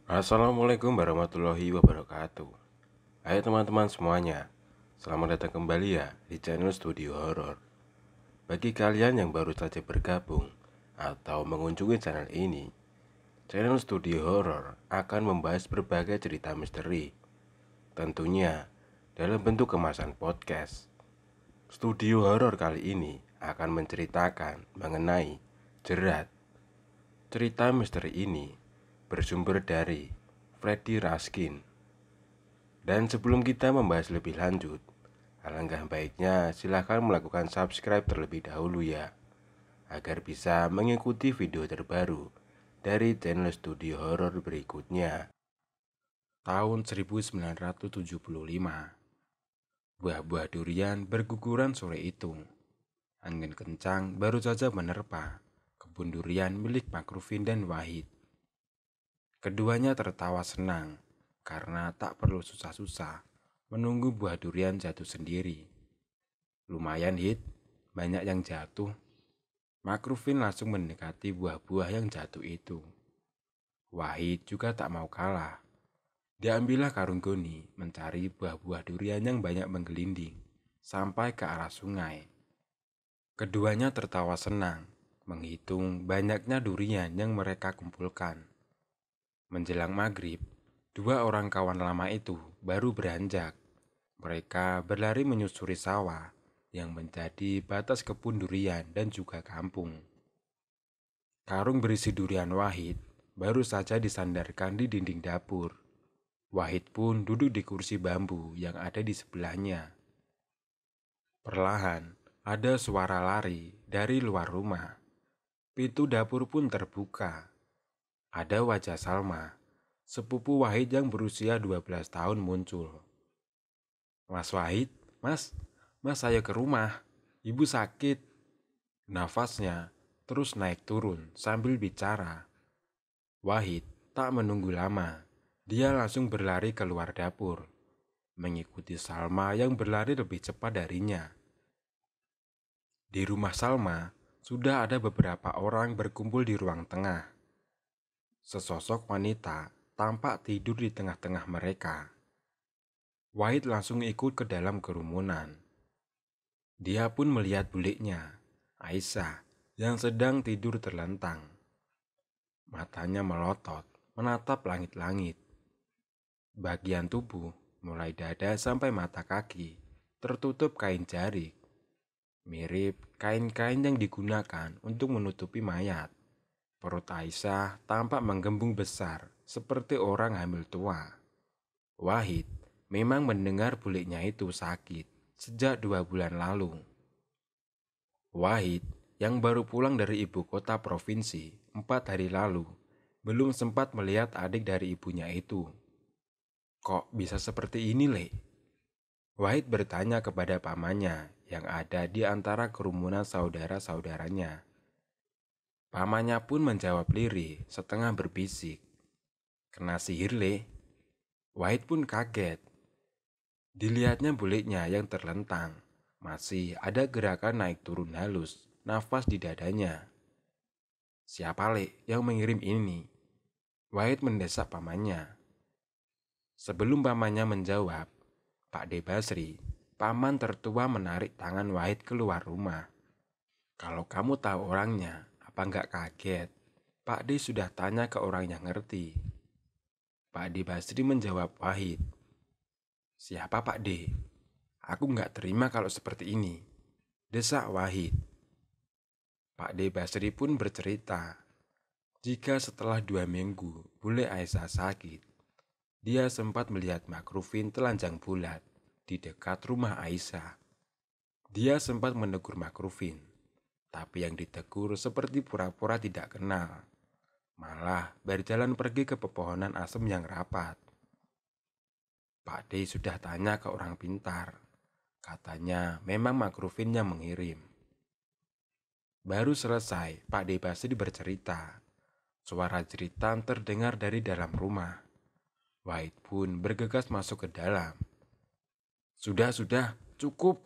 Assalamualaikum warahmatullahi wabarakatuh. Hai teman-teman semuanya, selamat datang kembali ya di channel Studio Horor. Bagi kalian yang baru saja bergabung atau mengunjungi channel ini, channel Studio Horor akan membahas berbagai cerita misteri, tentunya dalam bentuk kemasan podcast. Studio Horor kali ini akan menceritakan mengenai Jerat. Cerita misteri ini bersumber dari Freddy Raskin. Dan sebelum kita membahas lebih lanjut, alangkah baiknya silahkan melakukan subscribe terlebih dahulu ya, agar bisa mengikuti video terbaru dari channel Studio Horor berikutnya. Tahun 1975, buah-buah durian berguguran sore itu. Angin kencang baru saja menerpa kebun durian milik Makrufin dan Wahid. Keduanya tertawa senang karena tak perlu susah-susah menunggu buah durian jatuh sendiri. Lumayan hit, banyak yang jatuh. Makrufin langsung mendekati buah-buah yang jatuh itu. Wahid juga tak mau kalah. Diambillah karung goni mencari buah-buah durian yang banyak menggelinding sampai ke arah sungai. Keduanya tertawa senang menghitung banyaknya durian yang mereka kumpulkan. Menjelang maghrib, dua orang kawan lama itu baru beranjak. Mereka berlari menyusuri sawah yang menjadi batas kebun durian dan juga kampung. Karung berisi durian Wahid baru saja disandarkan di dinding dapur. Wahid pun duduk di kursi bambu yang ada di sebelahnya. Perlahan, ada suara lari dari luar rumah. Pintu dapur pun terbuka. Ada wajah Salma, sepupu Wahid yang berusia 12 tahun muncul. Mas Wahid, mas saya ke rumah. Ibu sakit. Nafasnya terus naik turun sambil bicara. Wahid tak menunggu lama. Dia langsung berlari keluar dapur, mengikuti Salma yang berlari lebih cepat darinya. Di rumah Salma, sudah ada beberapa orang berkumpul di ruang tengah. Sesosok wanita tampak tidur di tengah-tengah mereka. Wahid langsung ikut ke dalam kerumunan. Dia pun melihat buliknya, Aisyah, yang sedang tidur terlentang. Matanya melotot, menatap langit-langit. Bagian tubuh, mulai dada sampai mata kaki, tertutup kain jarik. Mirip kain-kain yang digunakan untuk menutupi mayat. Perut Aisyah tampak menggembung besar, seperti orang hamil tua. Wahid memang mendengar buliknya itu sakit sejak 2 bulan lalu. Wahid yang baru pulang dari ibu kota provinsi 4 hari lalu belum sempat melihat adik dari ibunya itu. Kok bisa seperti ini, Le? Wahid bertanya kepada pamannya yang ada di antara kerumunan saudara-saudaranya. Pamannya pun menjawab lirih setengah berbisik. Kena sihir, Le? Wahid pun kaget. Dilihatnya buliknya yang terlentang. Masih ada gerakan naik turun halus, nafas di dadanya. Siapa, Le, yang mengirim ini? Wahid mendesak pamannya. Sebelum pamannya menjawab, Pak De Basri, paman tertua menarik tangan Wahid keluar rumah. Kalau kamu tahu orangnya, apa nggak kaget? Pak D sudah tanya ke orang yang ngerti. Pak De Basri menjawab Wahid. Siapa Pak D? Aku nggak terima kalau seperti ini, desak Wahid. Pak De Basri pun bercerita, jika setelah 2 minggu bule Aisyah sakit, dia sempat melihat Makrufin telanjang bulat di dekat rumah Aisyah. Dia sempat menegur Makrufin, tapi yang ditegur seperti pura-pura tidak kenal. Malah berjalan pergi ke pepohonan asem yang rapat. Pak D sudah tanya ke orang pintar. Katanya memang Makrufin yang mengirim. Baru selesai, Pak D Basri bercerita. Suara jeritan terdengar dari dalam rumah. Wahid pun bergegas masuk ke dalam. Sudah, cukup.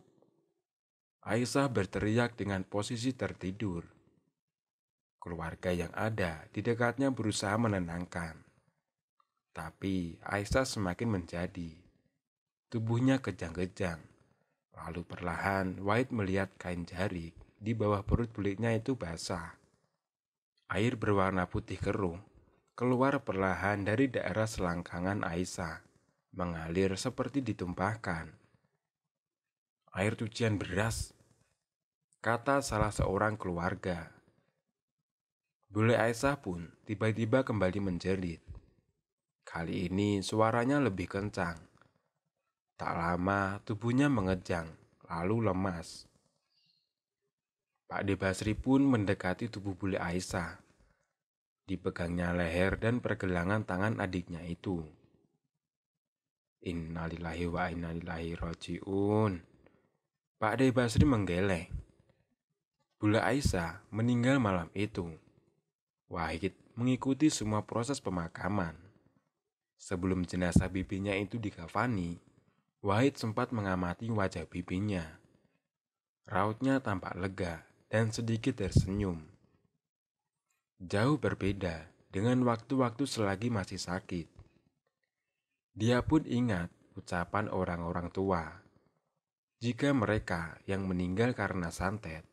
Aisyah berteriak dengan posisi tertidur. Keluarga yang ada di dekatnya berusaha menenangkan. Tapi Aisyah semakin menjadi. Tubuhnya kejang-kejang. Lalu perlahan Wahid melihat kain jarik di bawah perut buliknya itu basah. Air berwarna putih keruh keluar perlahan dari daerah selangkangan Aisyah, mengalir seperti ditumpahkan. Air cucian beras, kata salah seorang keluarga. Bule Aisyah pun tiba-tiba kembali menjerit. Kali ini suaranya lebih kencang. Tak lama tubuhnya mengejang, lalu lemas. Pak De Basri pun mendekati tubuh bule Aisyah. Dipegangnya leher dan pergelangan tangan adiknya itu. Innalillahi wa inna ilaihi rajiun. Pak De Basri menggeleng. Bule Aisyah meninggal malam itu. Wahid mengikuti semua proses pemakaman. Sebelum jenazah bibinya itu dikafani, Wahid sempat mengamati wajah bibinya. Rautnya tampak lega dan sedikit tersenyum. Jauh berbeda dengan waktu-waktu selagi masih sakit. Dia pun ingat ucapan orang-orang tua. Jika mereka yang meninggal karena santet,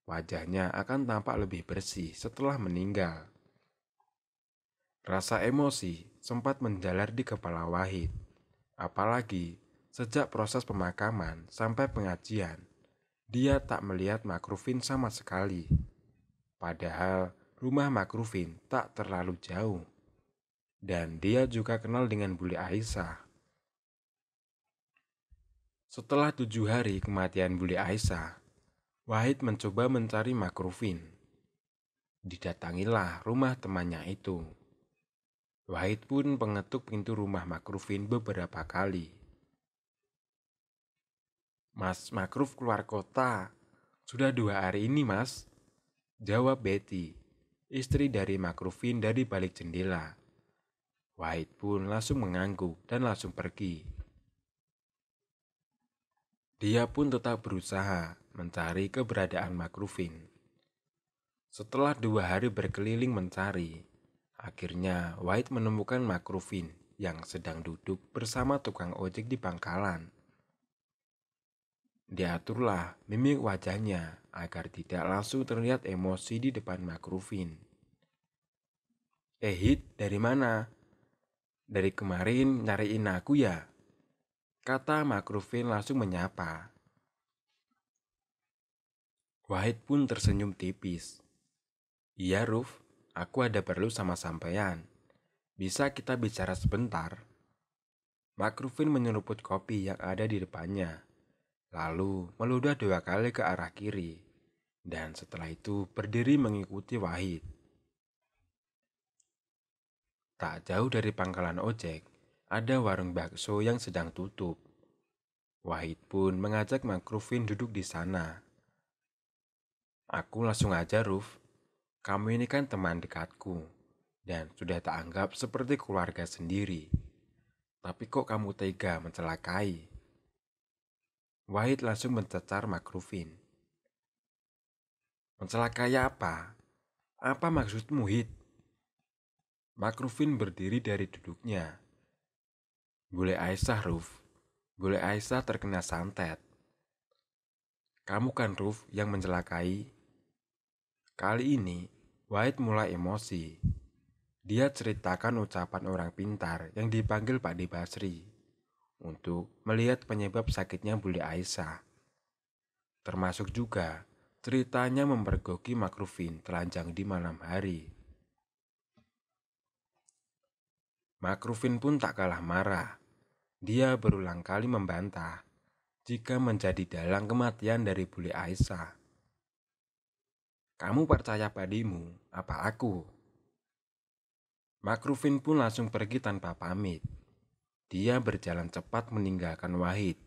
wajahnya akan tampak lebih bersih setelah meninggal. Rasa emosi sempat menjalar di kepala Wahid. Apalagi sejak proses pemakaman sampai pengajian, dia tak melihat Makrufin sama sekali. Padahal rumah Makrufin tak terlalu jauh. Dan dia juga kenal dengan Bule Aisyah. Setelah 7 hari kematian Bule Aisyah, Wahid mencoba mencari Makrufin. Didatangilah rumah temannya itu. Wahid pun mengetuk pintu rumah Makrufin beberapa kali. Mas Makruf keluar kota. Sudah 2 hari ini, Mas. Jawab Betty, istri dari Makrufin dari balik jendela. Wahid pun langsung mengangguk dan langsung pergi. Dia pun tetap berusaha mencari keberadaan Makrufin. Setelah 2 hari berkeliling mencari, akhirnya Wahid menemukan Makrufin yang sedang duduk bersama tukang ojek di pangkalan. Diaturlah mimik wajahnya agar tidak langsung terlihat emosi di depan Makrufin. Hit, dari mana? Dari kemarin nyariin aku ya? Kata Makrufin langsung menyapa. Wahid pun tersenyum tipis. Iya Ruf, aku ada perlu sama sampean. Bisa kita bicara sebentar? Makrufin menyeruput kopi yang ada di depannya, lalu meludah 2 kali ke arah kiri, dan setelah itu berdiri mengikuti Wahid. Tak jauh dari pangkalan ojek, ada warung bakso yang sedang tutup. Wahid pun mengajak Makrufin duduk di sana. Aku langsung aja, Ruf. Kamu ini kan teman dekatku, dan sudah tak anggap seperti keluarga sendiri. Tapi kok kamu tega mencelakai? Wahid langsung mencecar Makrufin. Mencelakai apa? Apa maksudmu, Hid? Makrufin berdiri dari duduknya. Bule Aisyah, Ruf. Bule Aisyah terkena santet. Kamu kan, Ruf, yang mencelakai? Kali ini, Wahid mulai emosi. Dia ceritakan ucapan orang pintar yang dipanggil Pak De Basri untuk melihat penyebab sakitnya Bule Aisyah. Termasuk juga ceritanya mempergoki Makrufin telanjang di malam hari. Makrufin pun tak kalah marah. Dia berulang kali membantah jika menjadi dalang kematian dari Bule Aisyah. Kamu percaya padimu, apa aku? Makrufin pun langsung pergi tanpa pamit. Dia berjalan cepat meninggalkan Wahid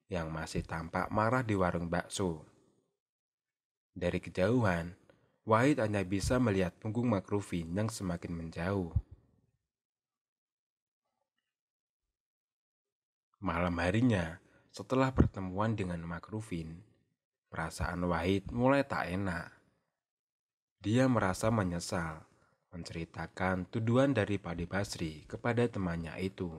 yang masih tampak marah di warung bakso. Dari kejauhan, Wahid hanya bisa melihat punggung Makrufin yang semakin menjauh. Malam harinya, setelah pertemuan dengan Makrufin, perasaan Wahid mulai tak enak. Dia merasa menyesal menceritakan tuduhan dari Pade Basri kepada temannya itu.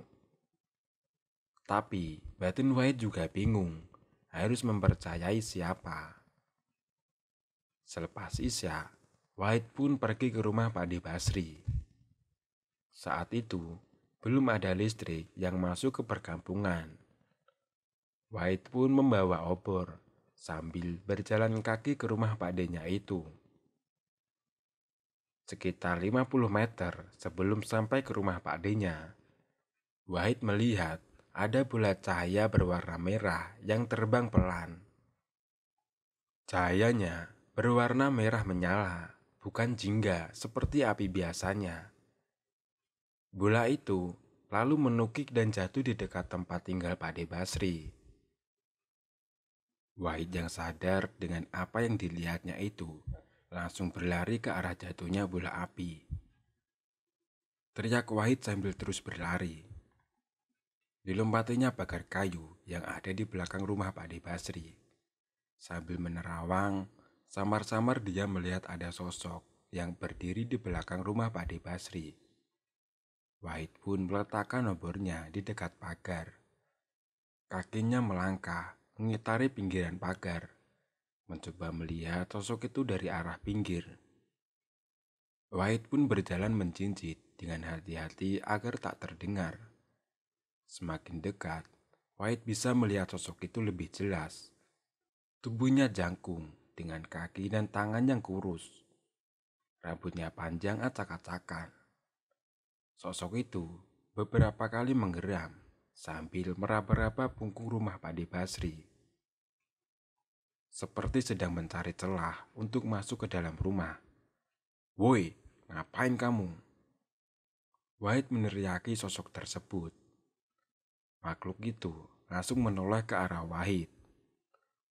Tapi batin Wahid juga bingung harus mempercayai siapa. Selepas Isya, Wahid pun pergi ke rumah Pade Basri. Saat itu, belum ada listrik yang masuk ke perkampungan. Wahid pun membawa obor sambil berjalan kaki ke rumah pakdenya itu. Sekitar 50 meter sebelum sampai ke rumah pakdenya, Wahid melihat ada bola cahaya berwarna merah yang terbang pelan. Cahayanya berwarna merah menyala, bukan jingga seperti api biasanya. Bola itu lalu menukik dan jatuh di dekat tempat tinggal Pade Basri. Wahid yang sadar dengan apa yang dilihatnya itu langsung berlari ke arah jatuhnya bola api. Teriak Wahid sambil terus berlari. Dilompatinya pagar kayu yang ada di belakang rumah Pade Basri. Sambil menerawang, samar-samar dia melihat ada sosok yang berdiri di belakang rumah Pade Basri. Wahid pun meletakkan obornya di dekat pagar. Kakinya melangkah mengitari pinggiran pagar, mencoba melihat sosok itu dari arah pinggir. Wahid pun berjalan menjinjit dengan hati-hati agar tak terdengar. Semakin dekat, Wahid bisa melihat sosok itu lebih jelas. Tubuhnya jangkung dengan kaki dan tangan yang kurus. Rambutnya panjang acak-acakan. Sosok itu beberapa kali menggeram sambil meraba-raba punggung rumah Pade Basri. Seperti sedang mencari celah untuk masuk ke dalam rumah. "Woi, ngapain kamu?" Wahid meneriaki sosok tersebut. Makhluk itu langsung menoleh ke arah Wahid.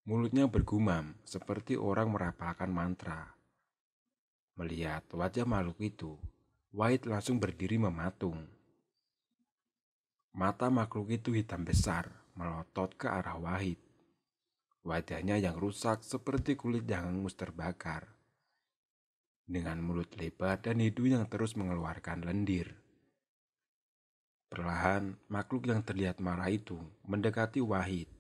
Mulutnya bergumam seperti orang merapalkan mantra. Melihat wajah makhluk itu, Wahid langsung berdiri mematung. Mata makhluk itu hitam besar, melotot ke arah Wahid. Wajahnya yang rusak seperti kulit yang hangus terbakar. Dengan mulut lebar dan hidung yang terus mengeluarkan lendir. Perlahan, makhluk yang terlihat marah itu mendekati Wahid.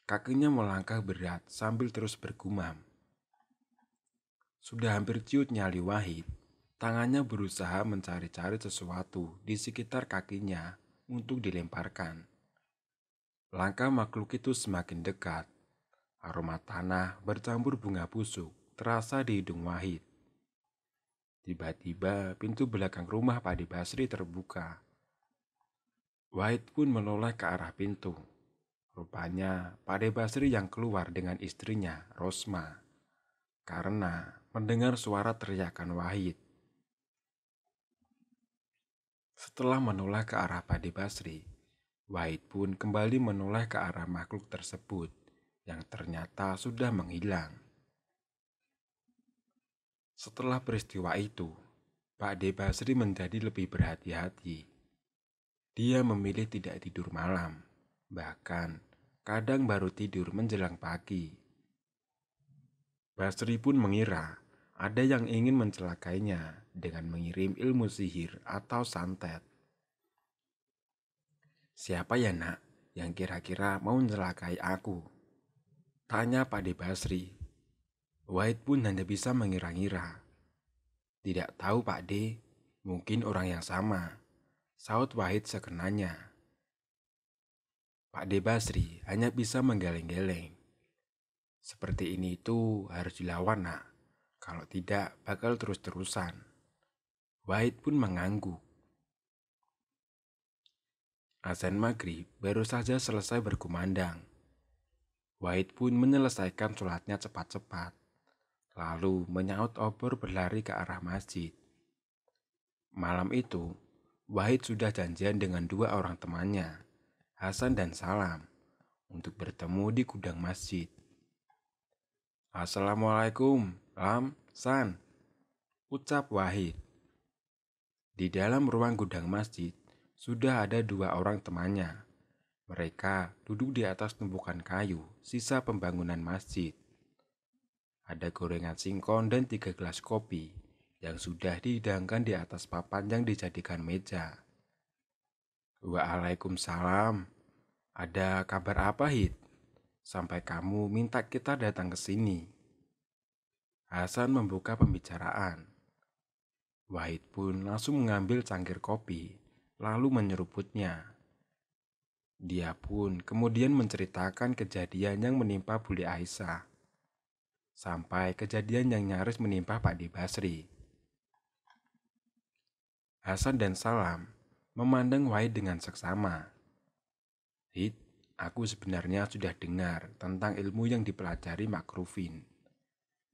Kakinya melangkah berat sambil terus bergumam. Sudah hampir ciut nyali Wahid, tangannya berusaha mencari-cari sesuatu di sekitar kakinya untuk dilemparkan. Langkah makhluk itu semakin dekat. Aroma tanah bercampur bunga busuk terasa di hidung Wahid. Tiba-tiba pintu belakang rumah Pade Basri terbuka. Wahid pun menoleh ke arah pintu. Rupanya Pade Basri yang keluar dengan istrinya, Rosma, karena mendengar suara teriakan Wahid. Setelah menoleh ke arah Pade Basri, Wahid pun kembali menoleh ke arah makhluk tersebut yang ternyata sudah menghilang. Setelah peristiwa itu, Pade Basri menjadi lebih berhati-hati. Dia memilih tidak tidur malam, bahkan kadang baru tidur menjelang pagi. Basri pun mengira ada yang ingin mencelakainya dengan mengirim ilmu sihir atau santet. "Siapa ya nak yang kira-kira mau mencelakai aku?" tanya Pade Basri. Wahid pun hanya bisa mengira-ngira. "Tidak tahu Pakde, mungkin orang yang sama," saut Wahid sekenanya. Pakde Basri hanya bisa menggeleng-geleng. "Seperti ini itu harus dilawan nak, kalau tidak bakal terus-terusan." Wahid pun mengangguk. Azan maghrib baru saja selesai berkumandang. Wahid pun menyelesaikan sholatnya cepat-cepat, lalu menyaut obor berlari ke arah masjid. Malam itu, Wahid sudah janjian dengan dua orang temannya, Hasan dan Salam, untuk bertemu di gudang masjid. "Assalamualaikum, Lam, San," ucap Wahid. Di dalam ruang gudang masjid, sudah ada dua orang temannya. Mereka duduk di atas tumpukan kayu, sisa pembangunan masjid. Ada gorengan singkong dan 3 gelas kopi yang sudah dihidangkan di atas papan yang dijadikan meja. Waalaikumsalam. Ada kabar apa, Hid? Sampai kamu minta kita datang ke sini. Hasan membuka pembicaraan. Wahid pun langsung mengambil cangkir kopi, lalu menyeruputnya. Dia pun kemudian menceritakan kejadian yang menimpa Bule Aisyah, sampai kejadian yang nyaris menimpa Pak Basri. Hasan dan Salam memandang Wahid dengan seksama. Hid, aku sebenarnya sudah dengar tentang ilmu yang dipelajari Makrufin,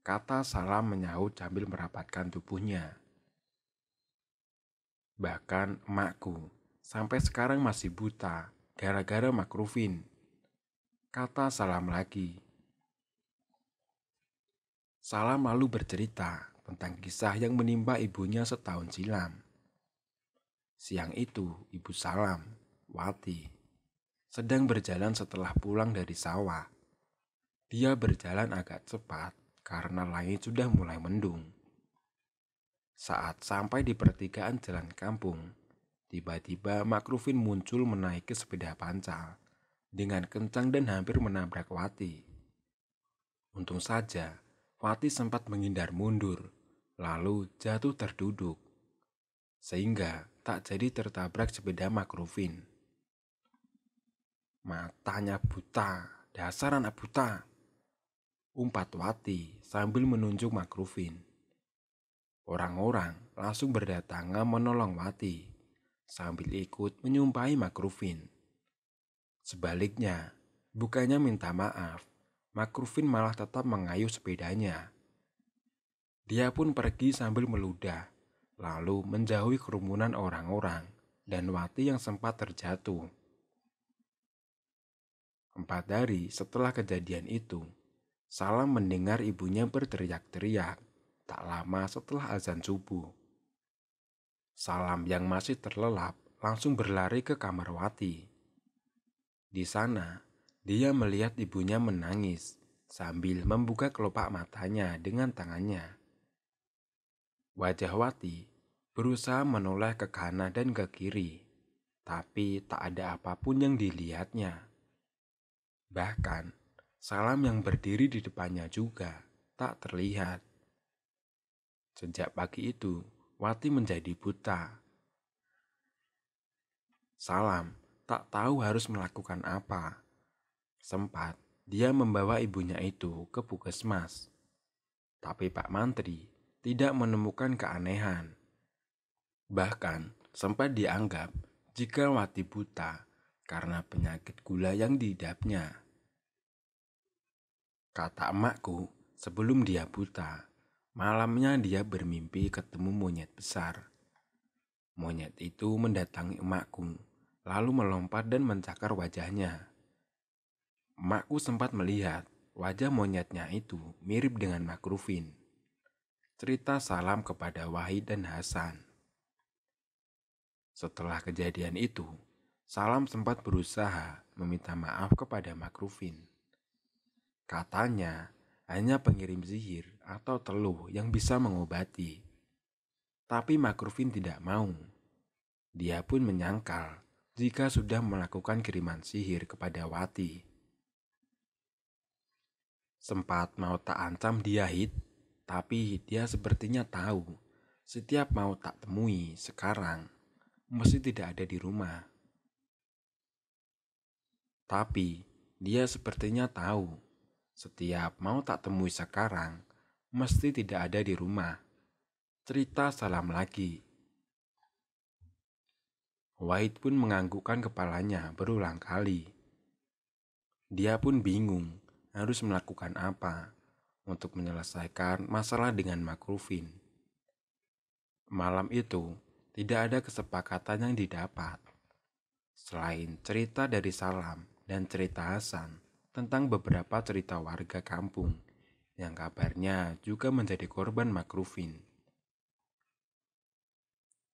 kata Salam menyahut sambil merapatkan tubuhnya. Bahkan emakku sampai sekarang masih buta gara-gara Makrufin, kata Salam lagi. Salam lalu bercerita tentang kisah yang menimpa ibunya setahun silam. Siang itu, ibu Salam, Wati, sedang berjalan setelah pulang dari sawah. Dia berjalan agak cepat karena langit sudah mulai mendung. Saat sampai di pertigaan jalan kampung, tiba-tiba Makrufin muncul menaiki sepeda pancal dengan kencang dan hampir menabrak Wati. Untung saja, Wati sempat menghindar mundur, lalu jatuh terduduk, sehingga tak jadi tertabrak sepeda Makrufin. Matanya buta, dasar anak buta, umpat Wati sambil menunjuk Makrufin. Orang-orang langsung berdatangan menolong Wati, sambil ikut menyumpahi Makrufin. Sebaliknya, bukannya minta maaf, Makrufin malah tetap mengayuh sepedanya. Dia pun pergi sambil meludah, lalu menjauhi kerumunan orang-orang dan Wati yang sempat terjatuh. 4 hari setelah kejadian itu, Salam mendengar ibunya berteriak-teriak tak lama setelah azan subuh. Salam yang masih terlelap langsung berlari ke kamar Wati. Di sana, dia melihat ibunya menangis sambil membuka kelopak matanya dengan tangannya. Wajah Wati berusaha menoleh ke kanan dan ke kiri, tapi tak ada apapun yang dilihatnya. Bahkan, Salam yang berdiri di depannya juga tak terlihat. Sejak pagi itu, Wati menjadi buta. Salam tak tahu harus melakukan apa. Sempat dia membawa ibunya itu ke puskesmas. Tapi Pak Mantri tidak menemukan keanehan. Bahkan sempat dianggap jika Wati buta karena penyakit gula yang diidapnya. Kata emakku, sebelum dia buta, malamnya dia bermimpi ketemu monyet besar. Monyet itu mendatangi emakku, lalu melompat dan mencakar wajahnya. Emakku sempat melihat wajah monyetnya itu mirip dengan Makrufin. Cerita Salam kepada Wahid dan Hasan. Setelah kejadian itu, Salam sempat berusaha meminta maaf kepada Makrufin. Katanya hanya pengirim sihir atau teluh yang bisa mengobati. Tapi Makrufin tidak mau. Dia pun menyangkal jika sudah melakukan kiriman sihir kepada Wati. Sempat mau tak ancam dia Hid, tapi dia sepertinya tahu setiap mau tak temui sekarang mesti tidak ada di rumah. Tapi dia sepertinya tahu setiap mau tak temui sekarang mesti tidak ada di rumah. Cerita Salam lagi. Wahid pun menganggukkan kepalanya berulang kali. Dia pun bingung harus melakukan apa untuk menyelesaikan masalah dengan Makrufin. Malam itu tidak ada kesepakatan yang didapat. Selain cerita dari Salam dan cerita Hasan tentang beberapa cerita warga kampung yang kabarnya juga menjadi korban Makrufin.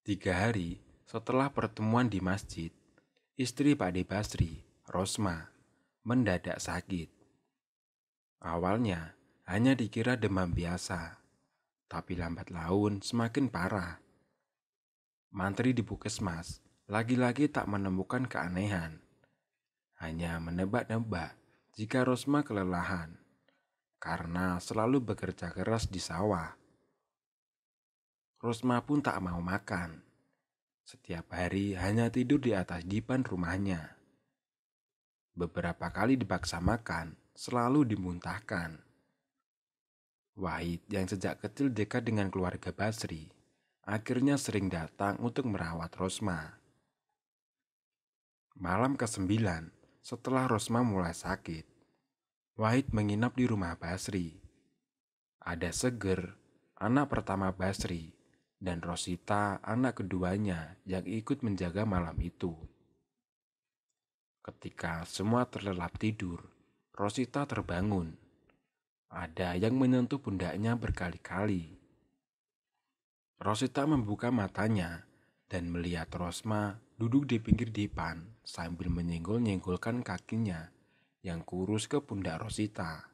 3 hari setelah pertemuan di masjid, istri Pak Basri, Rosma, mendadak sakit. Awalnya hanya dikira demam biasa, Tapi lambat laun semakin parah. Mantri di puskesmas lagi-lagi tak menemukan keanehan, hanya menebak-nebak jika Rosma kelelahan karena selalu bekerja keras di sawah. Rosma pun tak mau makan. Setiap hari hanya tidur di atas dipan rumahnya. Beberapa kali dipaksa makan, selalu dimuntahkan. Wahid yang sejak kecil dekat dengan keluarga Basri, akhirnya sering datang untuk merawat Rosma. Malam ke-9, setelah Rosma mulai sakit, Wahid menginap di rumah Basri. Ada Seger, anak pertama Basri, dan Rosita, anak keduanya yang ikut menjaga malam itu. Ketika semua terlelap tidur, Rosita terbangun. Ada yang menyentuh pundaknya berkali-kali. Rosita membuka matanya dan melihat Rosma duduk di pinggir dipan sambil menyenggol-nyenggolkan kakinya yang kurus ke pundak Rosita.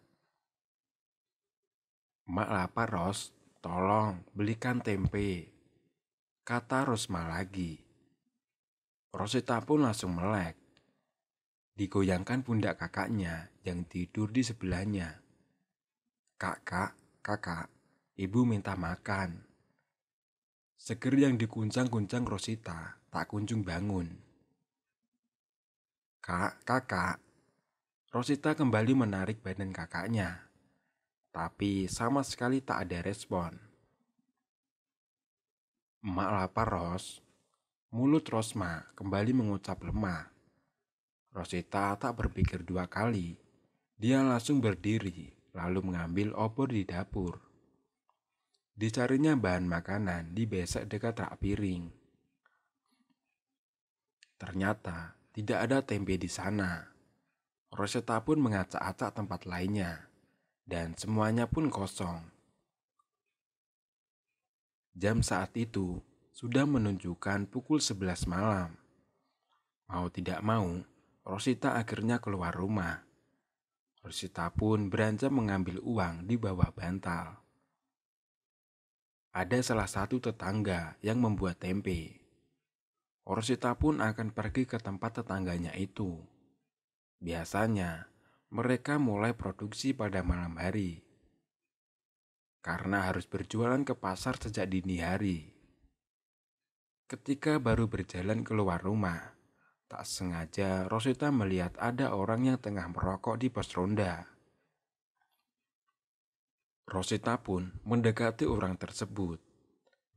"Mak lapar, Ros. Tolong belikan tempe," kata Rosma lagi. Rosita pun langsung melek. Digoyangkan pundak kakaknya yang tidur di sebelahnya. Kakak, ibu minta makan." Seger yang diguncang-guncang Rosita tak kunjung bangun. Kakak. Rosita kembali menarik badan kakaknya, tapi sama sekali tak ada respon. "Emak lapar, Ros." Mulut Rosma kembali mengucap lemah. Rosita tak berpikir dua kali. Dia langsung berdiri, lalu mengambil obor di dapur. Dicarinya bahan makanan di besek dekat rak piring. Ternyata tidak ada tempe di sana. Rosita pun mengacak-acak tempat lainnya, dan semuanya pun kosong. Jam saat itu sudah menunjukkan pukul 11 malam. Mau tidak mau, Rosita akhirnya keluar rumah. Rosita pun beranjak mengambil uang di bawah bantal. Ada salah satu tetangga yang membuat tempe. Rosita pun akan pergi ke tempat tetangganya itu. Biasanya, mereka mulai produksi pada malam hari. Karena harus berjualan ke pasar sejak dini hari. Ketika baru berjalan keluar rumah, tak sengaja Rosita melihat ada orang yang tengah merokok di pos ronda. Rosita pun mendekati orang tersebut,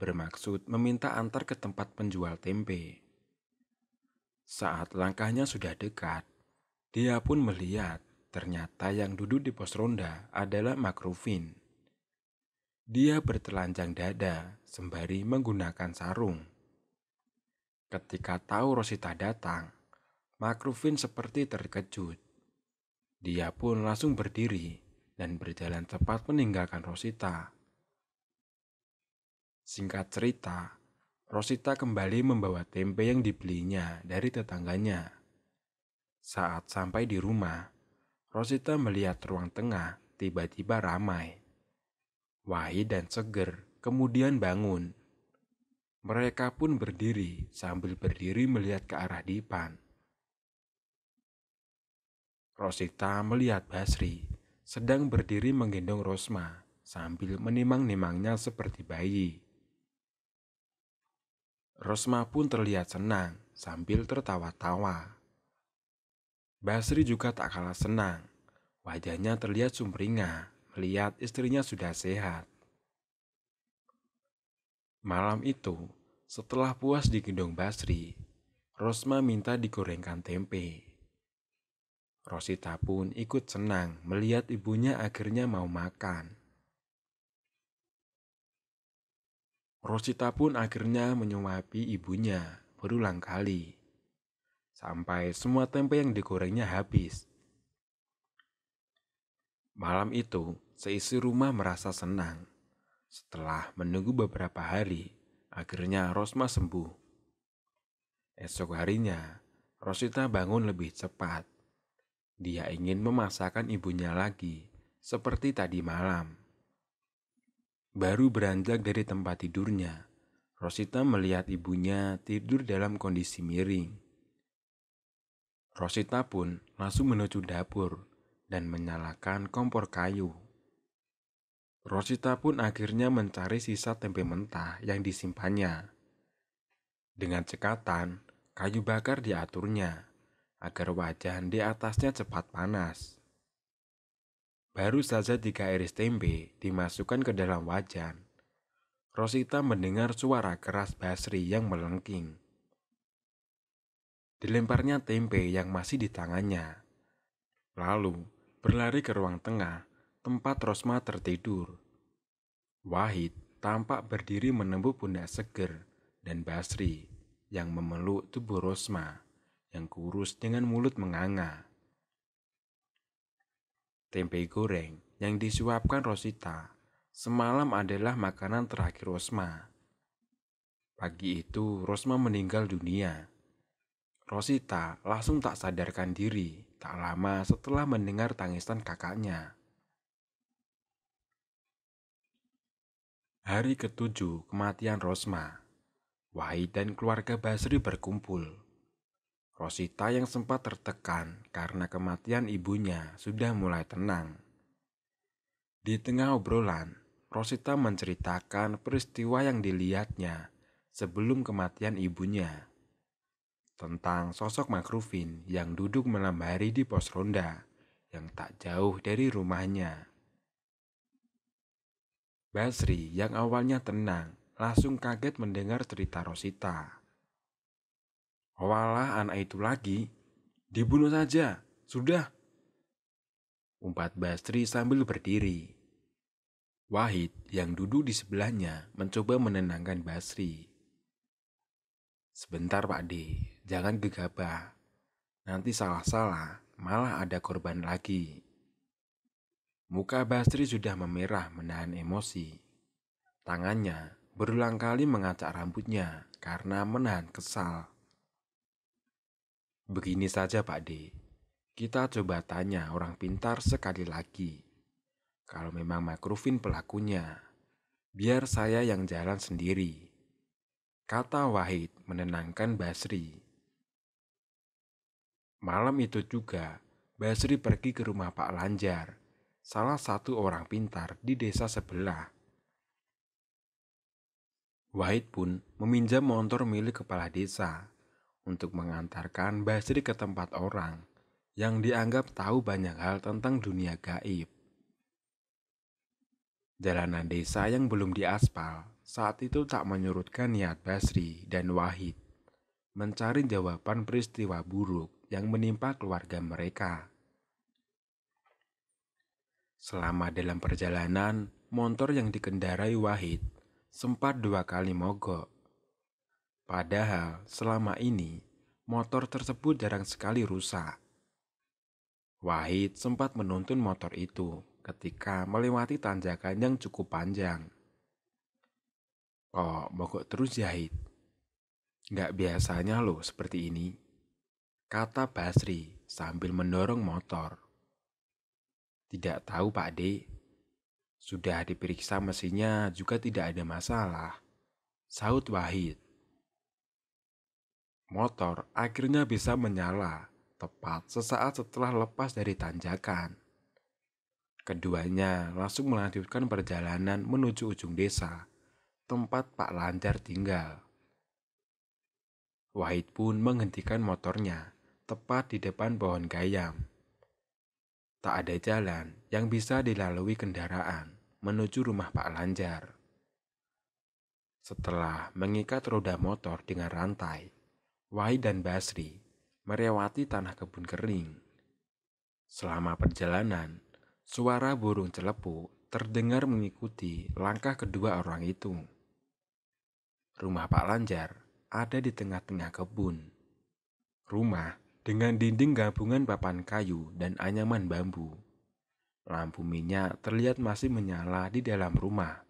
bermaksud meminta antar ke tempat penjual tempe. Saat langkahnya sudah dekat, dia pun melihat ternyata yang duduk di pos ronda adalah Makrufin. Dia bertelanjang dada sembari menggunakan sarung. Ketika tahu Rosita datang, Makrufin seperti terkejut. Dia pun langsung berdiri dan berjalan cepat meninggalkan Rosita. Singkat cerita, Rosita kembali membawa tempe yang dibelinya dari tetangganya. Saat sampai di rumah, Rosita melihat ruang tengah tiba-tiba ramai. Wahid dan Seger kemudian bangun. Mereka pun berdiri sambil berdiri melihat ke arah dipan. Rosita melihat Basri sedang berdiri menggendong Rosma sambil menimang-nimangnya seperti bayi. Rosma pun terlihat senang sambil tertawa-tawa. Basri juga tak kalah senang. Wajahnya terlihat sumringah melihat istrinya sudah sehat. Malam itu, setelah puas digendong Basri, Rosma minta digorengkan tempe. Rosita pun ikut senang melihat ibunya akhirnya mau makan. Rosita pun akhirnya menyuapi ibunya berulang kali, sampai semua tempe yang digorengnya habis. Malam itu, seisi rumah merasa senang. Setelah menunggu beberapa hari, akhirnya Rosma sembuh. Esok harinya, Rosita bangun lebih cepat. Dia ingin memaksakan ibunya lagi, seperti tadi malam. Baru beranjak dari tempat tidurnya, Rosita melihat ibunya tidur dalam kondisi miring. Rosita pun langsung menuju dapur dan menyalakan kompor kayu. Rosita pun akhirnya mencari sisa tempe mentah yang disimpannya. Dengan cekatan, kayu bakar diaturnya agar wajan di atasnya cepat panas. Baru saja 3 iris tempe dimasukkan ke dalam wajan, Rosita mendengar suara keras Basri yang melengking. Dilemparnya tempe yang masih di tangannya, lalu berlari ke ruang tengah tempat Rosma tertidur. Wahid tampak berdiri menembuk pundak seger dan Basri yang memeluk tubuh Rosma yang kurus dengan mulut menganga. Tempe goreng yang disuapkan Rosita semalam adalah makanan terakhir Rosma. Pagi itu Rosma meninggal dunia. Rosita langsung tak sadarkan diri tak lama setelah mendengar tangisan kakaknya. Hari ke-7 kematian Rosma, Wahid dan keluarga Basri berkumpul. Rosita yang sempat tertekan karena kematian ibunya sudah mulai tenang. Di tengah obrolan, Rosita menceritakan peristiwa yang dilihatnya sebelum kematian ibunya, tentang sosok Makrufin yang duduk malam hari di pos ronda yang tak jauh dari rumahnya. Basri yang awalnya tenang langsung kaget mendengar cerita Rosita. "Walah, anak itu lagi, dibunuh saja, sudah," umpat Basri sambil berdiri. Wahid yang duduk di sebelahnya mencoba menenangkan Basri. "Sebentar Pak D, jangan gegabah. Nanti salah-salah, malah ada korban lagi." Muka Basri sudah memerah menahan emosi. Tangannya berulang kali mengacak rambutnya karena menahan kesal. "Begini saja Pak D, kita coba tanya orang pintar sekali lagi. Kalau memang Makrufin pelakunya, biar saya yang jalan sendiri," kata Wahid menenangkan Basri. Malam itu juga, Basri pergi ke rumah Pak Lanjar, salah satu orang pintar di desa sebelah. Wahid pun meminjam motor milik kepala desa untuk mengantarkan Basri ke tempat orang yang dianggap tahu banyak hal tentang dunia gaib. Jalanan desa yang belum diaspal saat itu tak menyurutkan niat Basri dan Wahid mencari jawaban peristiwa buruk yang menimpa keluarga mereka. Selama dalam perjalanan, motor yang dikendarai Wahid sempat 2 kali mogok. Padahal selama ini motor tersebut jarang sekali rusak. Wahid sempat menuntun motor itu ketika melewati tanjakan yang cukup panjang. "Kok mogok terus ya, Hid? Nggak biasanya loh seperti ini," kata Basri sambil mendorong motor. "Tidak tahu Pak D, sudah diperiksa mesinnya juga tidak ada masalah," sahut Wahid. Motor akhirnya bisa menyala tepat sesaat setelah lepas dari tanjakan. Keduanya langsung melanjutkan perjalanan menuju ujung desa, tempat Pak Lanjar tinggal. Wahid pun menghentikan motornya tepat di depan pohon gayam. Tak ada jalan yang bisa dilalui kendaraan menuju rumah Pak Lanjar. Setelah mengikat roda motor dengan rantai, Wahid dan Basri melewati tanah kebun kering. Selama perjalanan, suara burung celepuk terdengar mengikuti langkah kedua orang itu. Rumah Pak Lanjar ada di tengah-tengah kebun. Rumah dengan dinding gabungan papan kayu dan anyaman bambu. Lampu minyak terlihat masih menyala di dalam rumah.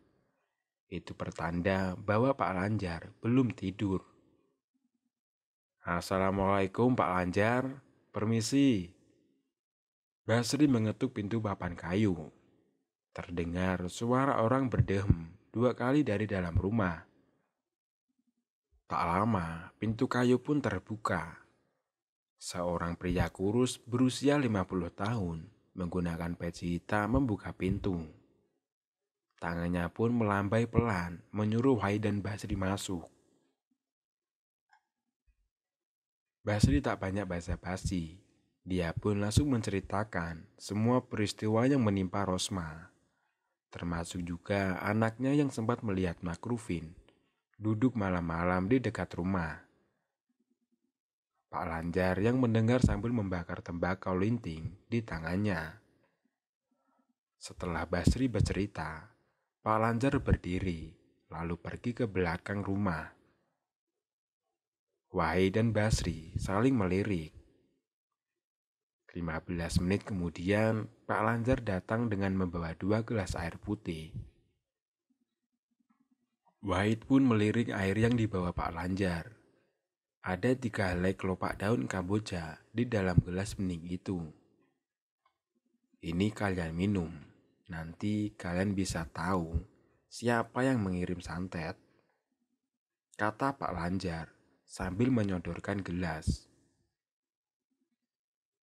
Itu pertanda bahwa Pak Lanjar belum tidur. "Assalamualaikum Pak Lanjar, permisi." Basri mengetuk pintu papan kayu. Terdengar suara orang berdehem 2 kali dari dalam rumah. Tak lama, pintu kayu pun terbuka. Seorang pria kurus berusia 50 tahun menggunakan peci hitam membuka pintu. Tangannya pun melambai pelan menyuruh Wahid dan Basri masuk. Basri tak banyak basa-basi. Dia pun langsung menceritakan semua peristiwa yang menimpa Rosma, termasuk juga anaknya yang sempat melihat Makrufin duduk malam-malam di dekat rumah. Pak Lanjar yang mendengar sambil membakar tembakau linting di tangannya. Setelah Basri bercerita, Pak Lanjar berdiri lalu pergi ke belakang rumah. Wahid dan Basri saling melirik. 15 menit kemudian, Pak Lanjar datang dengan membawa 2 gelas air putih. Wahid pun melirik air yang dibawa Pak Lanjar. Ada 3 helai kelopak daun kamboja di dalam gelas bening itu. Ini kalian minum, nanti kalian bisa tahu siapa yang mengirim santet, kata Pak Lanjar sambil menyodorkan gelas.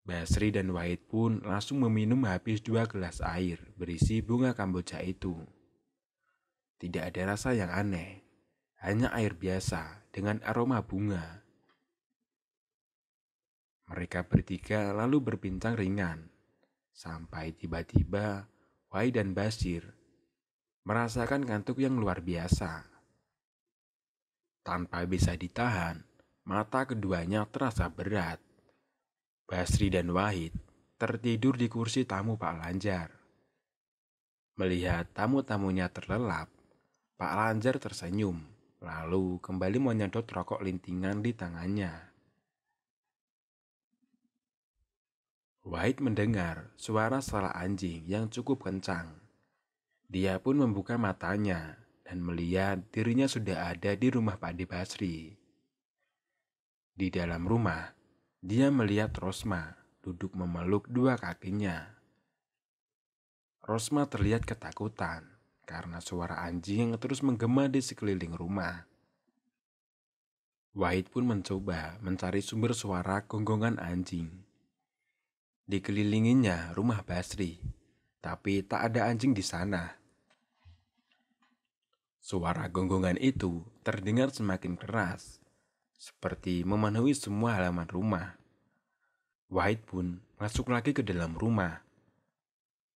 Basri dan Wahid pun langsung meminum habis 2 gelas air berisi bunga kamboja itu. Tidak ada rasa yang aneh, hanya air biasa dengan aroma bunga. Mereka bertiga lalu berbincang ringan, sampai tiba-tiba Wahid dan Basir merasakan kantuk yang luar biasa. Tanpa bisa ditahan, mata keduanya terasa berat. Basri dan Wahid tertidur di kursi tamu Pak Lanjar. Melihat tamu-tamunya terlelap, Pak Lanjar tersenyum, lalu kembali menyedot rokok lintingan di tangannya. Wahid mendengar suara suara anjing yang cukup kencang. Dia pun membuka matanya dan melihat dirinya sudah ada di rumah Pak De Basri. Di dalam rumah, dia melihat Rosma duduk memeluk 2 kakinya. Rosma terlihat ketakutan karena suara anjing yang terus menggema di sekeliling rumah. Wahid pun mencoba mencari sumber suara gonggongan anjing. Dikelilinginya rumah Basri, tapi tak ada anjing di sana. Suara gonggongan itu terdengar semakin keras, seperti memenuhi semua halaman rumah. Wahid pun masuk lagi ke dalam rumah.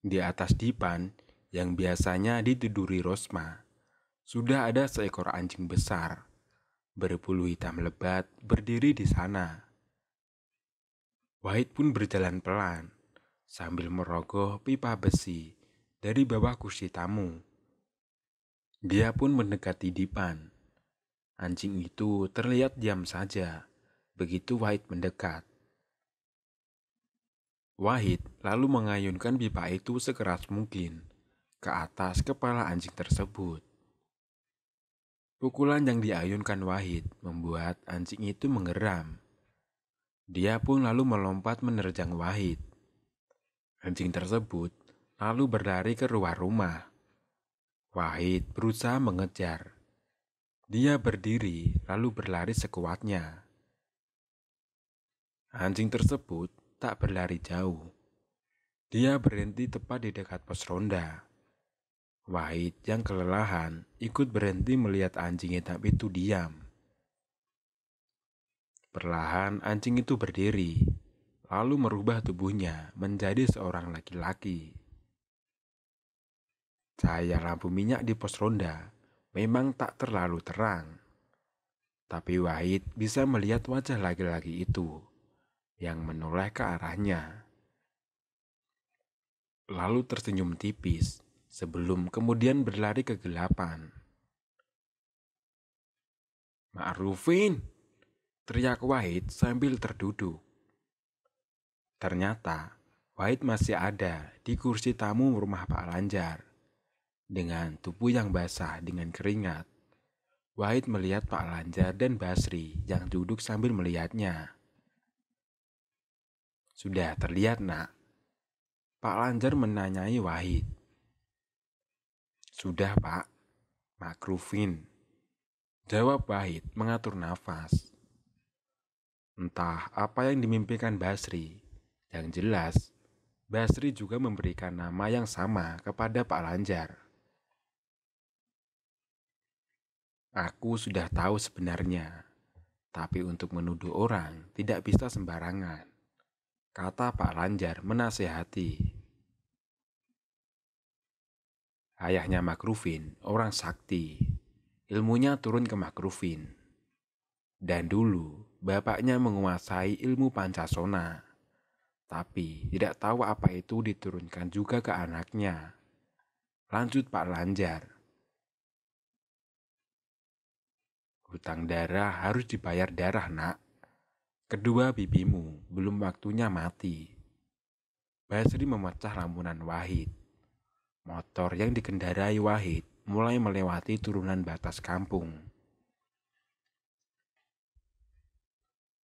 Di atas dipan yang biasanya ditiduri Rosma, sudah ada seekor anjing besar, berbulu hitam lebat berdiri di sana. Wahid pun berjalan pelan, sambil merogoh pipa besi dari bawah kursi tamu. Dia pun mendekati dipan. Anjing itu terlihat diam saja begitu Wahid mendekat. Wahid lalu mengayunkan pipa itu sekeras mungkin ke atas kepala anjing tersebut. Pukulan yang diayunkan Wahid membuat anjing itu menggeram. Dia pun lalu melompat menerjang Wahid. Anjing tersebut lalu berlari ke luar rumah. Wahid berusaha mengejar. Dia berdiri lalu berlari sekuatnya. Anjing tersebut tak berlari jauh. Dia berhenti tepat di dekat pos ronda. Wahid yang kelelahan ikut berhenti melihat anjing hitam itu diam. Perlahan anjing itu berdiri, lalu merubah tubuhnya menjadi seorang laki-laki. Cahaya lampu minyak di pos ronda memang tak terlalu terang, tapi Wahid bisa melihat wajah laki-laki itu yang menoleh ke arahnya. Lalu tersenyum tipis sebelum kemudian berlari ke kegelapan. "Makrufin!" teriak Wahid sambil terduduk. Ternyata Wahid masih ada di kursi tamu rumah Pak Lanjar. Dengan tubuh yang basah dengan keringat, Wahid melihat Pak Lanjar dan Basri yang duduk sambil melihatnya. "Sudah terlihat, Nak?" Pak Lanjar menanyai Wahid. Sudah Pak, Makrufin, jawab Wahid mengatur nafas. Entah apa yang dimimpikan Basri, yang jelas Basri juga memberikan nama yang sama kepada Pak Lanjar. Aku sudah tahu sebenarnya, tapi untuk menuduh orang tidak bisa sembarangan, kata Pak Lanjar menasehati. Ayahnya Makrufin orang sakti, ilmunya turun ke Makrufin. Dan dulu bapaknya menguasai ilmu Pancasona, tapi tidak tahu apa itu diturunkan juga ke anaknya. Lanjut Pak Lanjar. Hutang darah harus dibayar darah, nak. Kedua bibimu belum waktunya mati. Basri memecah lampunan Wahid. Motor yang dikendarai Wahid mulai melewati turunan batas kampung.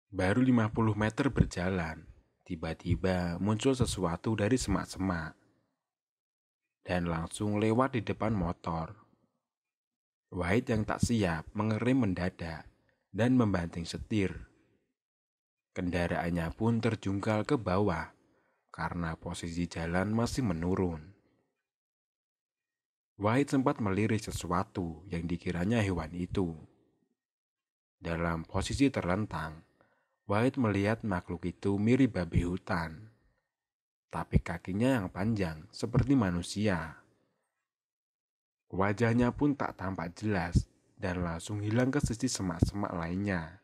Baru 50 meter berjalan, tiba-tiba muncul sesuatu dari semak-semak. Dan langsung lewat di depan motor. Wahid yang tak siap mengerem mendadak dan membanting setir. Kendaraannya pun terjungkal ke bawah karena posisi jalan masih menurun. Wahid sempat melirik sesuatu yang dikiranya hewan itu. Dalam posisi terlentang, Wahid melihat makhluk itu mirip babi hutan, tapi kakinya yang panjang seperti manusia. Wajahnya pun tak tampak jelas dan langsung hilang ke sisi semak-semak lainnya.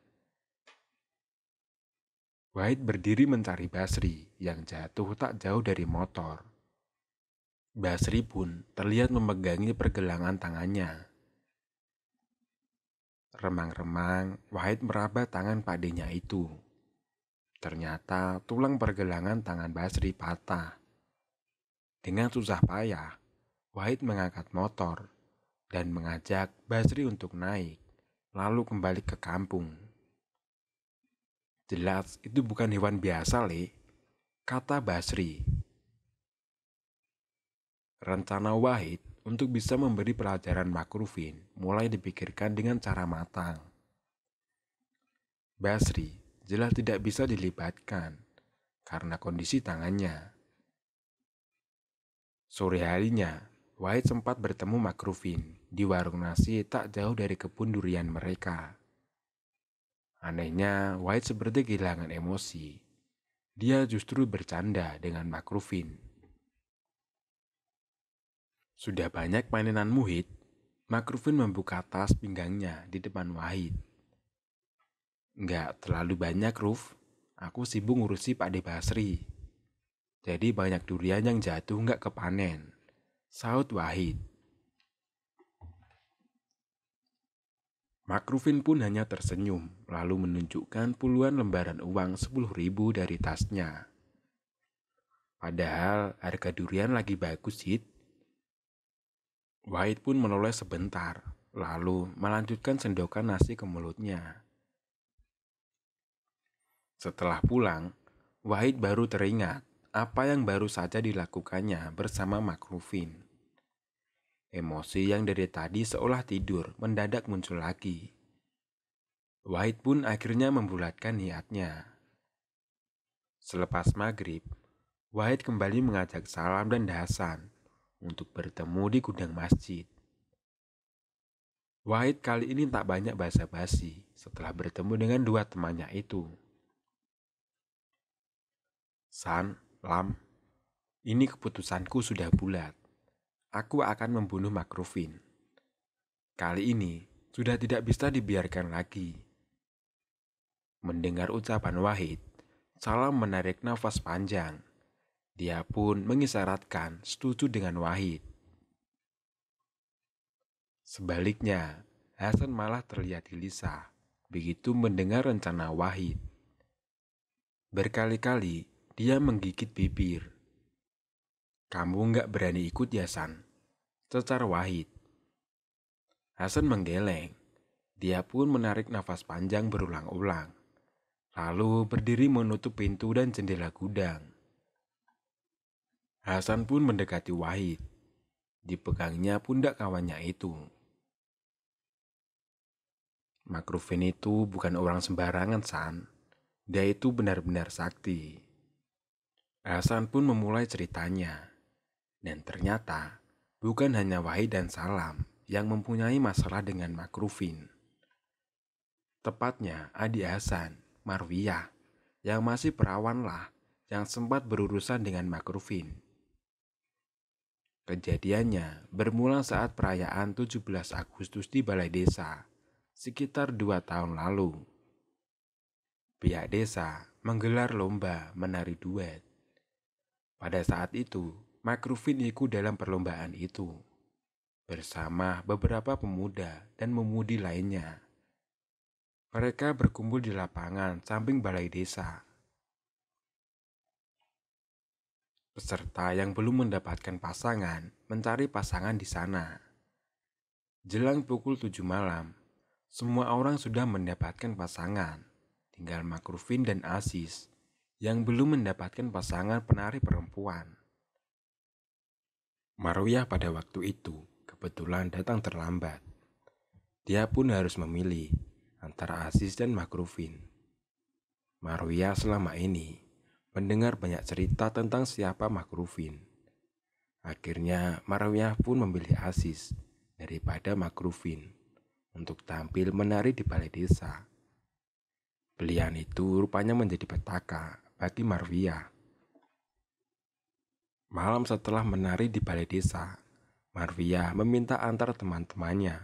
Wahid berdiri mencari Basri yang jatuh tak jauh dari motor. Basri pun terlihat memegangi pergelangan tangannya. Remang-remang, Wahid meraba tangan pakdenya itu. Ternyata tulang pergelangan tangan Basri patah. Dengan susah payah, Wahid mengangkat motor dan mengajak Basri untuk naik, lalu kembali ke kampung. Jelas itu bukan hewan biasa, Le, kata Basri. Rencana Wahid untuk bisa memberi pelajaran Makrufin mulai dipikirkan dengan cara matang. Basri jelas tidak bisa dilibatkan karena kondisi tangannya. Sore harinya, Wahid sempat bertemu Makrufin di warung nasi tak jauh dari kebun durian mereka. Anehnya, Wahid seperti kehilangan emosi. Dia justru bercanda dengan Makrufin. Sudah banyak mainan Muhid, Makrufin membuka tas pinggangnya di depan Wahid. Enggak terlalu banyak, Ruf. Aku sibuk ngurusi Pak De Basri. Jadi banyak durian yang jatuh enggak kepanen, saut Wahid. Makrufin pun hanya tersenyum, lalu menunjukkan puluhan lembaran uang 10.000 dari tasnya. Padahal harga durian lagi bagus, Hid. Wahid pun menoleh sebentar, lalu melanjutkan sendokan nasi ke mulutnya. Setelah pulang, Wahid baru teringat apa yang baru saja dilakukannya bersama Makrufin. Emosi yang dari tadi seolah tidur mendadak muncul lagi. Wahid pun akhirnya membulatkan niatnya. Selepas maghrib, Wahid kembali mengajak Salam dan Hasan untuk bertemu di gudang masjid. Wahid kali ini tak banyak basa-basi setelah bertemu dengan dua temannya itu. San, Lam, ini keputusanku sudah bulat. Aku akan membunuh Makrufin. Kali ini sudah tidak bisa dibiarkan lagi. Mendengar ucapan Wahid, Salam menarik nafas panjang. Dia pun mengisyaratkan setuju dengan Wahid. Sebaliknya, Hasan malah terlihat gelisah begitu mendengar rencana Wahid. Berkali-kali dia menggigit bibir. Kamu nggak berani ikut ya, San? Cecar Wahid. Hasan menggeleng. Dia pun menarik nafas panjang berulang-ulang. Lalu berdiri menutup pintu dan jendela gudang. Hasan pun mendekati Wahid. Dipegangnya pundak kawannya itu. Makrufin itu bukan orang sembarangan, San. Dia itu benar-benar sakti. Hasan pun memulai ceritanya. Dan ternyata bukan hanya Wahid dan Salam yang mempunyai masalah dengan Makrufin. Tepatnya adik Hasan, Marwiyah, yang masih perawan lah yang sempat berurusan dengan Makrufin. Kejadiannya bermula saat perayaan 17 Agustus di Balai Desa, sekitar 2 tahun lalu. Pihak desa menggelar lomba menari duet. Pada saat itu, Makrufin ikut dalam perlombaan itu, bersama beberapa pemuda dan pemudi lainnya. Mereka berkumpul di lapangan samping Balai Desa. Peserta yang belum mendapatkan pasangan mencari pasangan di sana. Jelang pukul 7 malam, semua orang sudah mendapatkan pasangan. Tinggal Makrufin dan Aziz yang belum mendapatkan pasangan penari perempuan. Marwiyah pada waktu itu kebetulan datang terlambat. Dia pun harus memilih antara Aziz dan Makrufin. Marwiyah selama ini mendengar banyak cerita tentang siapa Makrufin. Akhirnya Marwiyah pun memilih Aziz daripada Makrufin untuk tampil menari di Balai Desa. Pilihan itu rupanya menjadi petaka bagi Marwiyah. Malam setelah menari di Balai Desa, Marwiyah meminta antar teman-temannya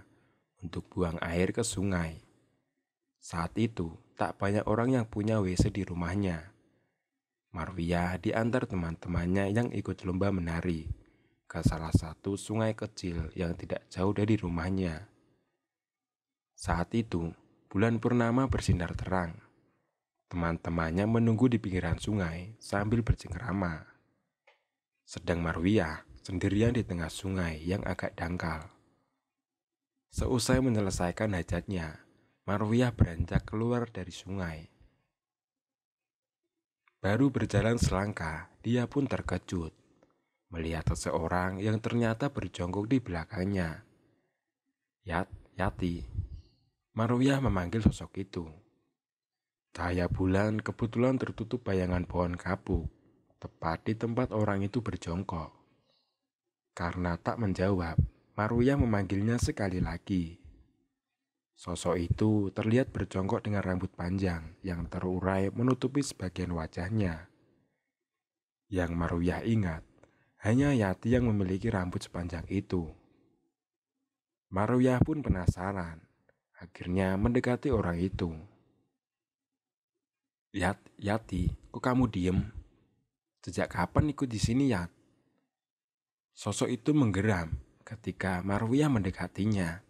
untuk buang air ke sungai. Saat itu tak banyak orang yang punya WC di rumahnya. Marwiyah diantar teman-temannya yang ikut lomba menari ke salah satu sungai kecil yang tidak jauh dari rumahnya. Saat itu, bulan purnama bersinar terang. Teman-temannya menunggu di pinggiran sungai sambil bercengkrama. Sedang Marwiyah sendirian di tengah sungai yang agak dangkal. Seusai menyelesaikan hajatnya, Marwiyah beranjak keluar dari sungai. Baru berjalan selangkah, dia pun terkejut melihat seseorang yang ternyata berjongkok di belakangnya. Yati. Marwiyah memanggil sosok itu. Cahaya bulan kebetulan tertutup bayangan pohon kapuk, tepat di tempat orang itu berjongkok. Karena tak menjawab, Marwiyah memanggilnya sekali lagi. Sosok itu terlihat berjongkok dengan rambut panjang yang terurai menutupi sebagian wajahnya. Yang Marwiyah ingat, hanya Yati yang memiliki rambut sepanjang itu. Marwiyah pun penasaran, akhirnya mendekati orang itu. Yati, kok kamu diem? Sejak kapan ikut di sini, Yat? Sosok itu menggeram ketika Marwiyah mendekatinya.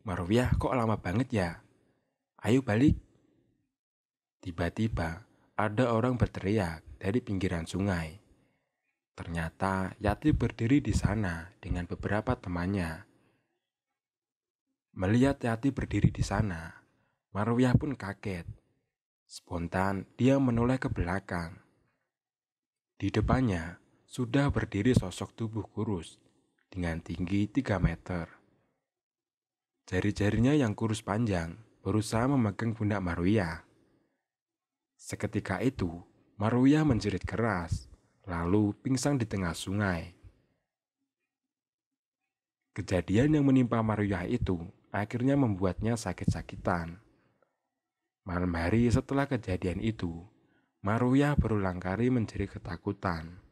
Marwiyah, kok lama banget ya? Ayo balik. Tiba-tiba ada orang berteriak dari pinggiran sungai. Ternyata Yati berdiri di sana dengan beberapa temannya. Melihat Yati berdiri di sana, Marwiyah pun kaget. Spontan dia menoleh ke belakang. Di depannya sudah berdiri sosok tubuh kurus dengan tinggi 3 meter. Jari-jarinya yang kurus panjang berusaha memegang pundak Marwiyah. Seketika itu, Marwiyah menjerit keras, lalu pingsan di tengah sungai. Kejadian yang menimpa Marwiyah itu akhirnya membuatnya sakit-sakitan. Malam hari setelah kejadian itu, Marwiyah berulang kali menjerit ketakutan.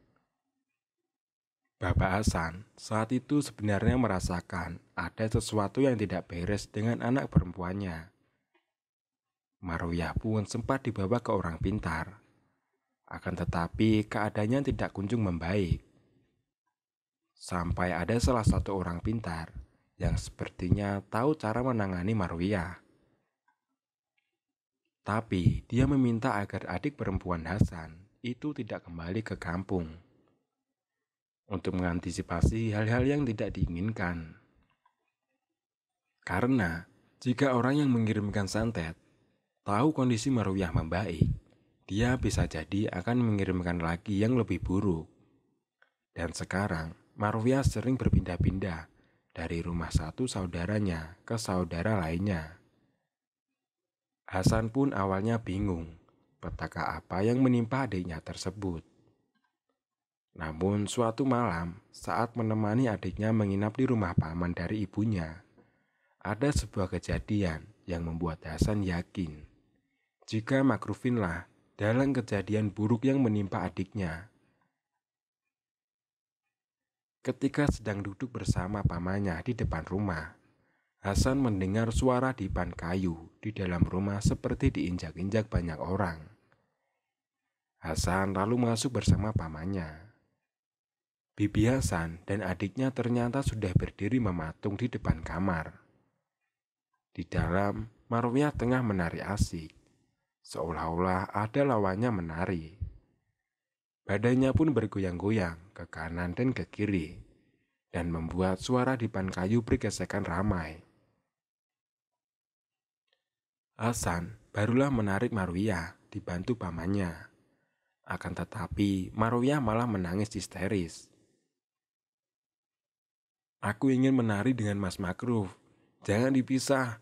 Bapak Hasan saat itu sebenarnya merasakan ada sesuatu yang tidak beres dengan anak perempuannya. Marwiyah pun sempat dibawa ke orang pintar. Akan tetapi keadaannya tidak kunjung membaik. Sampai ada salah satu orang pintar yang sepertinya tahu cara menangani Marwiyah. Tapi dia meminta agar adik perempuan Hasan itu tidak kembali ke kampung untuk mengantisipasi hal-hal yang tidak diinginkan. Karena jika orang yang mengirimkan santet tahu kondisi Marwiyah membaik, dia bisa jadi akan mengirimkan lagi yang lebih buruk. Dan sekarang, Marwiyah sering berpindah-pindah dari rumah satu saudaranya ke saudara lainnya. Hasan pun awalnya bingung, petaka apa yang menimpa adiknya tersebut. Namun suatu malam, saat menemani adiknya menginap di rumah paman dari ibunya, ada sebuah kejadian yang membuat Hasan yakin jika Makrufinlah dalam kejadian buruk yang menimpa adiknya. Ketika sedang duduk bersama pamannya di depan rumah, Hasan mendengar suara dipan kayu di dalam rumah seperti diinjak-injak banyak orang. Hasan lalu masuk bersama pamannya. Bibi Hasan dan adiknya ternyata sudah berdiri mematung di depan kamar. Di dalam, Marwiyah tengah menari asik, seolah-olah ada lawannya menari. Badannya pun bergoyang-goyang ke kanan dan ke kiri, dan membuat suara dipan kayu bergesekan ramai. Hasan barulah menarik Marwiyah dibantu pamannya. Akan tetapi Marwiyah malah menangis histeris. "Aku ingin menari dengan Mas Makruf, jangan dipisah."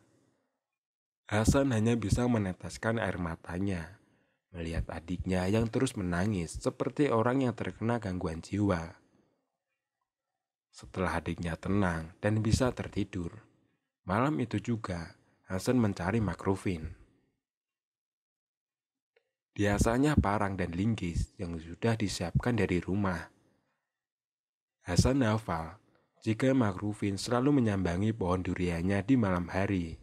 Hasan hanya bisa meneteskan air matanya melihat adiknya yang terus menangis seperti orang yang terkena gangguan jiwa. Setelah adiknya tenang dan bisa tertidur, malam itu juga Hasan mencari Makrufin. Biasanya parang dan linggis yang sudah disiapkan dari rumah. Hasan hafal jika Makrufin selalu menyambangi pohon duriannya di malam hari.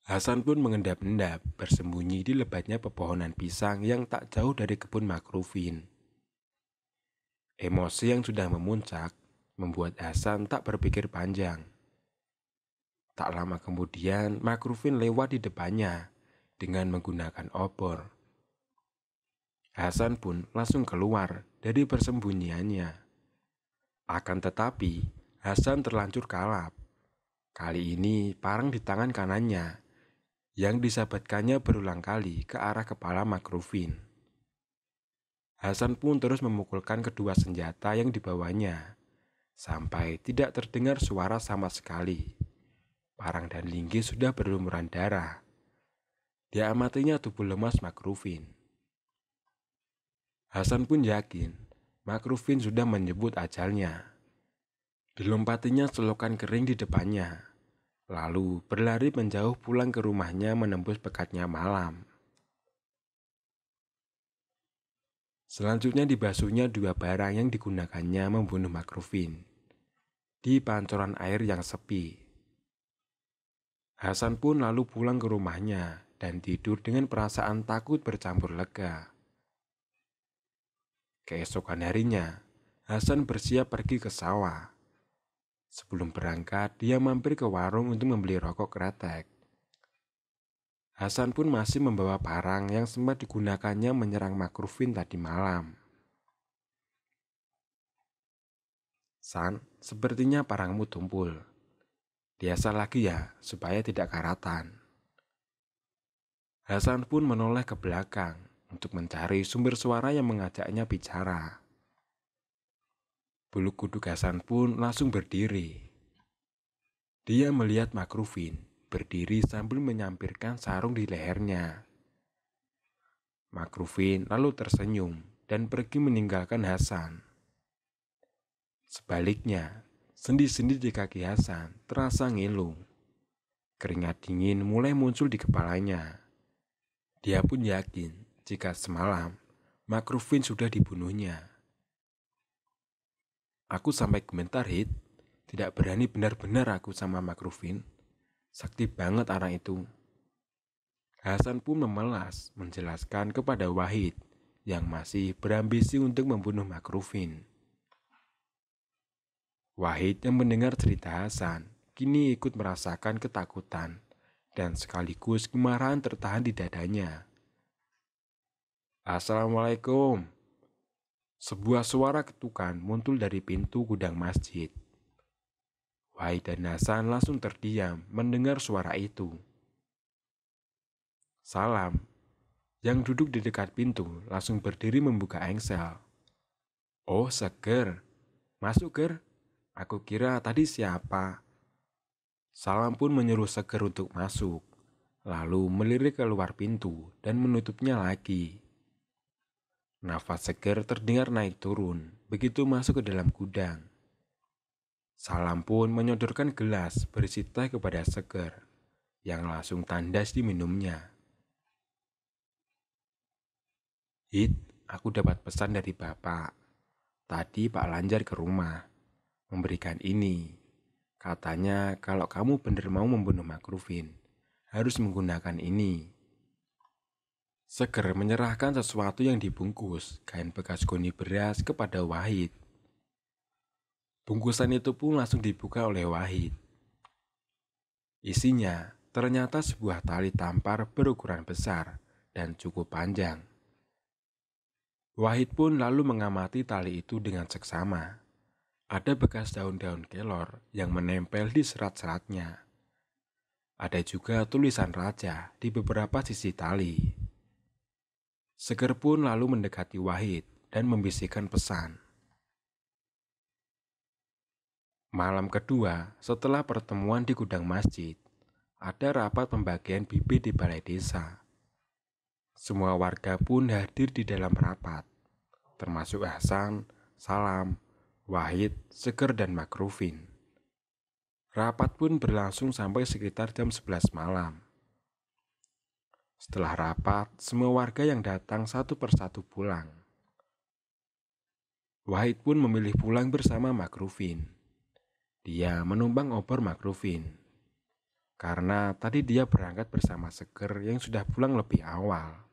Hasan pun mengendap-endap bersembunyi di lebatnya pepohonan pisang yang tak jauh dari kebun Makrufin. Emosi yang sudah memuncak membuat Hasan tak berpikir panjang. Tak lama kemudian Makrufin lewat di depannya dengan menggunakan obor. Hasan pun langsung keluar dari persembunyiannya. Akan tetapi Hasan terlanjur kalap. Kali ini parang di tangan kanannya yang disabatkannya berulang kali ke arah kepala Makrufin. Hasan pun terus memukulkan kedua senjata yang dibawanya, sampai tidak terdengar suara sama sekali. Parang dan linggis sudah berlumuran darah. Diamatinya tubuh lemas Makrufin. Hasan pun yakin Makrufin sudah menyebut ajalnya. Dilompatinya selokan kering di depannya, lalu berlari menjauh pulang ke rumahnya menembus pekatnya malam. Selanjutnya dibasuhnya dua barang yang digunakannya membunuh Makrufin di pancoran air yang sepi. Hasan pun lalu pulang ke rumahnya dan tidur dengan perasaan takut bercampur lega. Keesokan harinya, Hasan bersiap pergi ke sawah. Sebelum berangkat, dia mampir ke warung untuk membeli rokok kretek. Hasan pun masih membawa parang yang sempat digunakannya menyerang Makrufin tadi malam. "San, sepertinya parangmu tumpul. Biasa lagi ya, supaya tidak karatan." Hasan pun menoleh ke belakang untuk mencari sumber suara yang mengajaknya bicara. Bulu kuduk Hasan pun langsung berdiri. Dia melihat Makrufin berdiri sambil menyampirkan sarung di lehernya. Makrufin lalu tersenyum dan pergi meninggalkan Hasan. Sebaliknya, sendi-sendi di kaki Hasan terasa ngilu. Keringat dingin mulai muncul di kepalanya. Dia pun yakin jika semalam Makrufin sudah dibunuhnya. "Aku sampai gemetar, Hit. Tidak berani benar-benar aku sama Makrufin. Sakti banget orang itu." Hasan pun memelas menjelaskan kepada Wahid yang masih berambisi untuk membunuh Makrufin. Wahid yang mendengar cerita Hasan kini ikut merasakan ketakutan dan sekaligus kemarahan tertahan di dadanya. "Assalamualaikum." Sebuah suara ketukan muncul dari pintu gudang masjid. Wahid dan Hasan langsung terdiam mendengar suara itu. Salam, yang duduk di dekat pintu, langsung berdiri membuka engsel. "Oh, Seger. Masuk, Ger. Aku kira tadi siapa?" Salam pun menyuruh Seger untuk masuk, lalu melirik keluar pintu dan menutupnya lagi. Nafas Seger terdengar naik turun begitu masuk ke dalam gudang. Salam pun menyodorkan gelas berisi teh kepada Seger, yang langsung tandas diminumnya. "Hit, aku dapat pesan dari Bapak. Tadi Pak Lanjar ke rumah, memberikan ini. Katanya kalau kamu benar mau membunuh Makrufin, harus menggunakan ini." Seger menyerahkan sesuatu yang dibungkus kain bekas goni beras kepada Wahid. Bungkusan itu pun langsung dibuka oleh Wahid. Isinya ternyata sebuah tali tampar berukuran besar dan cukup panjang. Wahid pun lalu mengamati tali itu dengan seksama. Ada bekas daun-daun kelor yang menempel di serat-seratnya. Ada juga tulisan raja di beberapa sisi tali. Seger pun lalu mendekati Wahid dan membisikkan pesan. Malam kedua, setelah pertemuan di gudang masjid, ada rapat pembagian bibit di balai desa. Semua warga pun hadir di dalam rapat, termasuk Hasan, Salam, Wahid, Seger, dan Makrufin. Rapat pun berlangsung sampai sekitar jam 11 malam. Setelah rapat, semua warga yang datang satu persatu pulang. Wahid pun memilih pulang bersama Makrufin. Dia menumpang obor Makrufin, karena tadi dia berangkat bersama Seger yang sudah pulang lebih awal.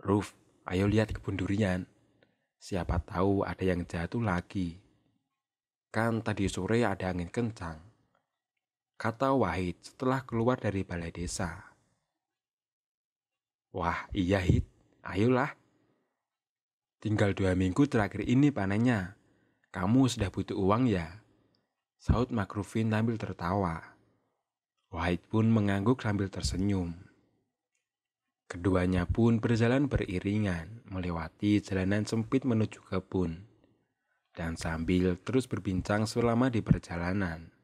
"Ruf, ayo lihat kebun durian. Siapa tahu ada yang jatuh lagi. Kan tadi sore ada angin kencang," kata Wahid setelah keluar dari balai desa. "Wah, iya Hid, ayolah. Tinggal 2 minggu terakhir ini panennya. Kamu sudah butuh uang ya?" Saud Makrufin sambil tertawa. Wahid pun mengangguk sambil tersenyum. Keduanya pun berjalan beriringan melewati jalanan sempit menuju kebun, dan sambil terus berbincang selama di perjalanan.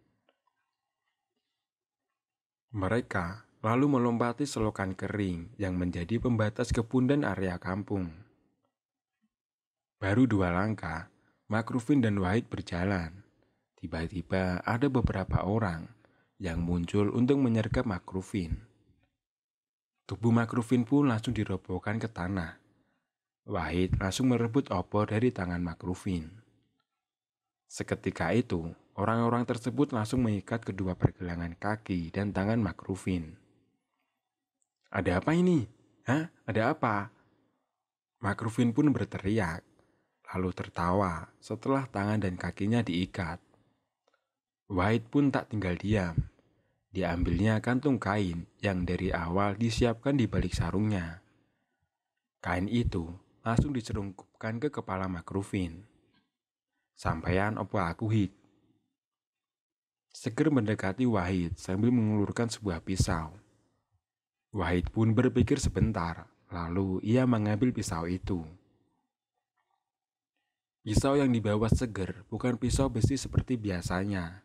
Mereka lalu melompati selokan kering yang menjadi pembatas kebun dan area kampung. Baru 2 langkah, Makrufin dan Wahid berjalan. Tiba-tiba ada beberapa orang yang muncul untuk menyergap Makrufin. Tubuh Makrufin pun langsung dirobohkan ke tanah. Wahid langsung merebut obor dari tangan Makrufin. Seketika itu, orang-orang tersebut langsung mengikat kedua pergelangan kaki dan tangan Makrufin. "Ada apa ini? Hah? Ada apa?" Makrufin pun berteriak, lalu tertawa setelah tangan dan kakinya diikat. Wahid pun tak tinggal diam. Diambilnya kantung kain yang dari awal disiapkan di balik sarungnya. Kain itu langsung diselungkupkan ke kepala Makrufin. "Sampean opo aku Hid?" Seger mendekati Wahid sambil mengulurkan sebuah pisau. Wahid pun berpikir sebentar, lalu ia mengambil pisau itu. Pisau yang dibawa Seger bukan pisau besi seperti biasanya.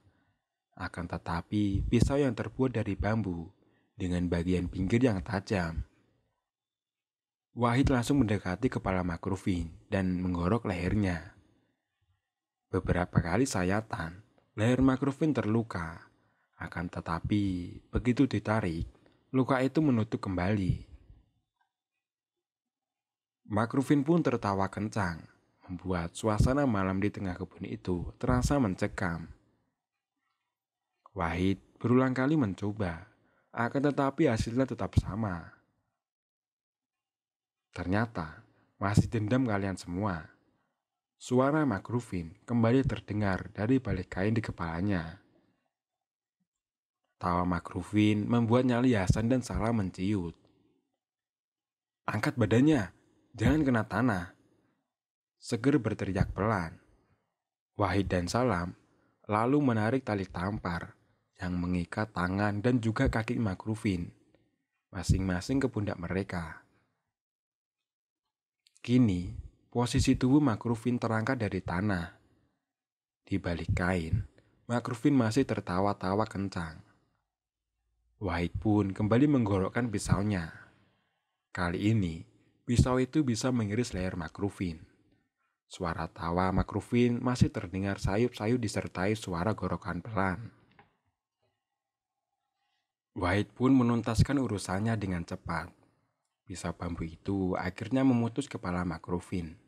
Akan tetapi pisau yang terbuat dari bambu dengan bagian pinggir yang tajam. Wahid langsung mendekati kepala Makrufin dan menggorok lehernya. Beberapa kali sayatan, leher Makrufin terluka. Akan tetapi begitu ditarik, luka itu menutup kembali. Makrufin pun tertawa kencang, membuat suasana malam di tengah kebun itu terasa mencekam. Wahid berulang kali mencoba, akan tetapi hasilnya tetap sama. Ternyata masih dendam kalian semua. Suara Makrufin kembali terdengar dari balik kain di kepalanya. Tawa Makrufin membuat nyali Hasan dan Salam menciut. "Angkat badannya, jangan kena tanah." Seger berteriak pelan. Wahid dan Salam lalu menarik tali tampar yang mengikat tangan dan juga kaki Makrufin masing-masing ke pundak mereka. Kini, posisi tubuh Makrufin terangkat dari tanah. Di balik kain, Makrufin masih tertawa-tawa kencang. Wahid pun kembali menggorokkan pisaunya. Kali ini, pisau itu bisa mengiris leher Makrufin. Suara tawa Makrufin masih terdengar sayup-sayup disertai suara gorokan pelan. Wahid pun menuntaskan urusannya dengan cepat. Pisau bambu itu akhirnya memutus kepala Makrufin.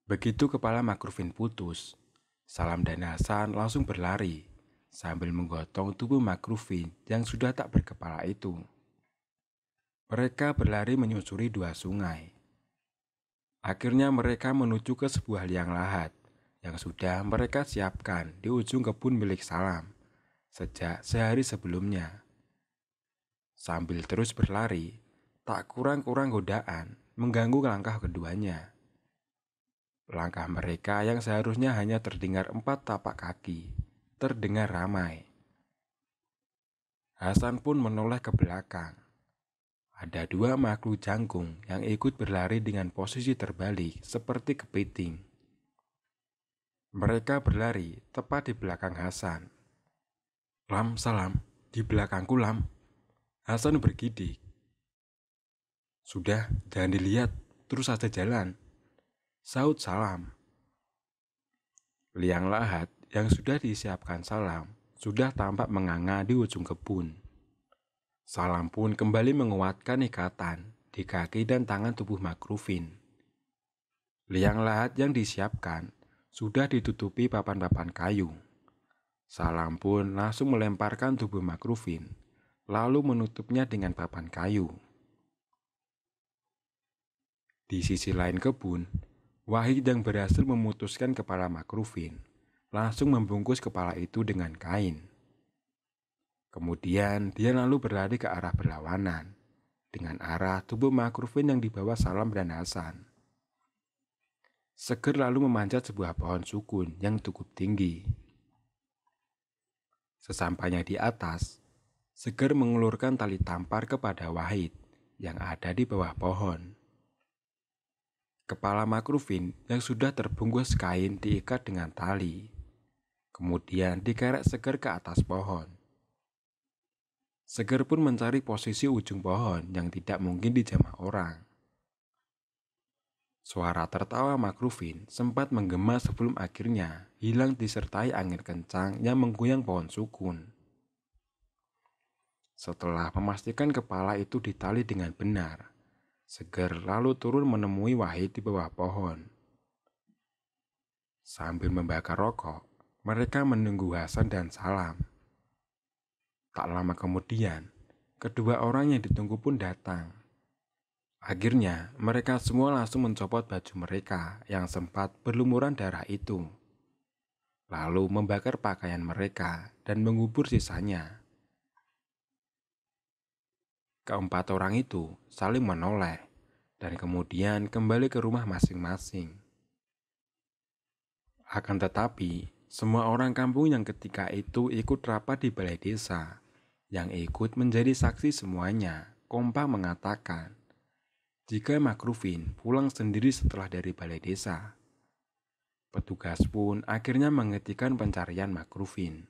Begitu kepala Makrufin putus, Salam dan Hasan langsung berlari sambil menggotong tubuh Makrufin yang sudah tak berkepala itu. Mereka berlari menyusuri 2 sungai. Akhirnya mereka menuju ke sebuah liang lahat yang sudah mereka siapkan di ujung kebun milik Salam sejak sehari sebelumnya. Sambil terus berlari, tak kurang-kurang godaan mengganggu langkah keduanya. Langkah mereka yang seharusnya hanya terdengar 4 tapak kaki, terdengar ramai. Hasan pun menoleh ke belakang. Ada 2 makhluk jangkung yang ikut berlari dengan posisi terbalik seperti kepiting. Mereka berlari tepat di belakang Hasan. "Lam, Salam, di belakangku Lam." Hasan bergidik. "Sudah, jangan dilihat, terus saja jalan," sahut Salam. Liang lahat yang sudah disiapkan Salam sudah tampak menganga di ujung kebun. Salam pun kembali menguatkan ikatan di kaki dan tangan tubuh Makrufin. Liang lahat yang disiapkan sudah ditutupi papan-papan kayu. Salam pun langsung melemparkan tubuh Makrufin, lalu menutupnya dengan papan kayu. Di sisi lain kebun, Wahid yang berhasil memutuskan kepala Makrufin langsung membungkus kepala itu dengan kain. Kemudian dia lalu berlari ke arah berlawanan dengan arah tubuh Makrufin yang dibawa Salam dan Hasan. Seger lalu memanjat sebuah pohon sukun yang cukup tinggi. Sesampainya di atas, Seger mengulurkan tali tampar kepada Wahid yang ada di bawah pohon. Kepala Makrufin yang sudah terbungkus kain diikat dengan tali, kemudian dikerek Seger ke atas pohon. Seger pun mencari posisi ujung pohon yang tidak mungkin dijamah orang. Suara tertawa Makrufin sempat menggema sebelum akhirnya hilang disertai angin kencang yang menggoyang pohon sukun. Setelah memastikan kepala itu ditali dengan benar, Seger lalu turun menemui Wahid di bawah pohon. Sambil membakar rokok, mereka menunggu Hasan dan Salam. Tak lama kemudian, kedua orang yang ditunggu pun datang. Akhirnya, mereka semua langsung mencopot baju mereka yang sempat berlumuran darah itu, lalu membakar pakaian mereka dan mengubur sisanya. Keempat orang itu saling menoleh dan kemudian kembali ke rumah masing-masing. Akan tetapi, semua orang kampung yang ketika itu ikut rapat di balai desa, yang ikut menjadi saksi semuanya, kompak mengatakan, jika Makrufin pulang sendiri setelah dari balai desa. Petugas pun akhirnya menghentikan pencarian Makrufin.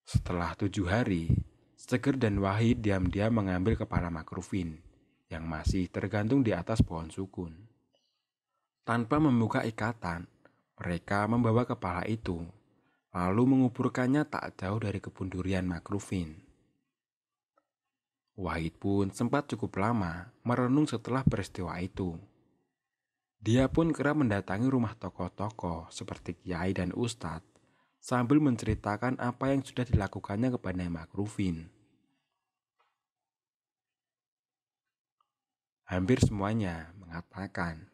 Setelah 7 hari, Seger dan Wahid diam-diam mengambil kepala Makrufin yang masih tergantung di atas pohon sukun. Tanpa membuka ikatan, mereka membawa kepala itu, lalu menguburkannya tak jauh dari kebun durian Makrufin. Wahid pun sempat cukup lama merenung setelah peristiwa itu. Dia pun kerap mendatangi rumah tokoh-tokoh seperti kiai dan ustadz sambil menceritakan apa yang sudah dilakukannya kepada Makrufin. Hampir semuanya mengatakan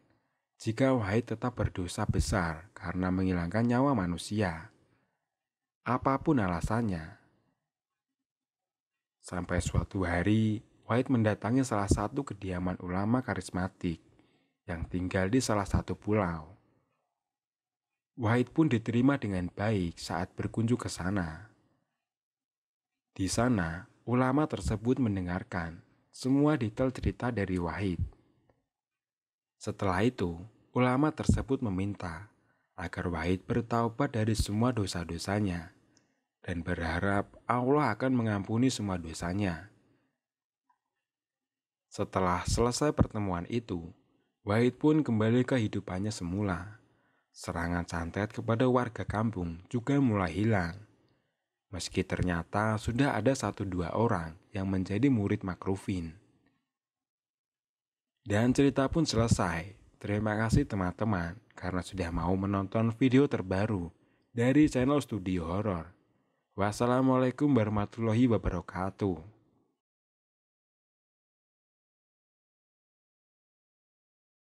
jika Wahid tetap berdosa besar karena menghilangkan nyawa manusia, apapun alasannya. Sampai suatu hari, Wahid mendatangi salah satu kediaman ulama karismatik yang tinggal di salah satu pulau. Wahid pun diterima dengan baik saat berkunjung ke sana. Di sana, ulama tersebut mendengarkan semua detail cerita dari Wahid. Setelah itu, ulama tersebut meminta agar Wahid bertaubat dari semua dosa-dosanya dan berharap Allah akan mengampuni semua dosanya. Setelah selesai pertemuan itu, Wahid pun kembali ke kehidupannya semula. Serangan santet kepada warga kampung juga mulai hilang. Meski ternyata sudah ada 1-2 orang yang menjadi murid Makrufin. Dan cerita pun selesai. Terima kasih teman-teman karena sudah mau menonton video terbaru dari channel Studio Horor. Wassalamualaikum warahmatullahi wabarakatuh.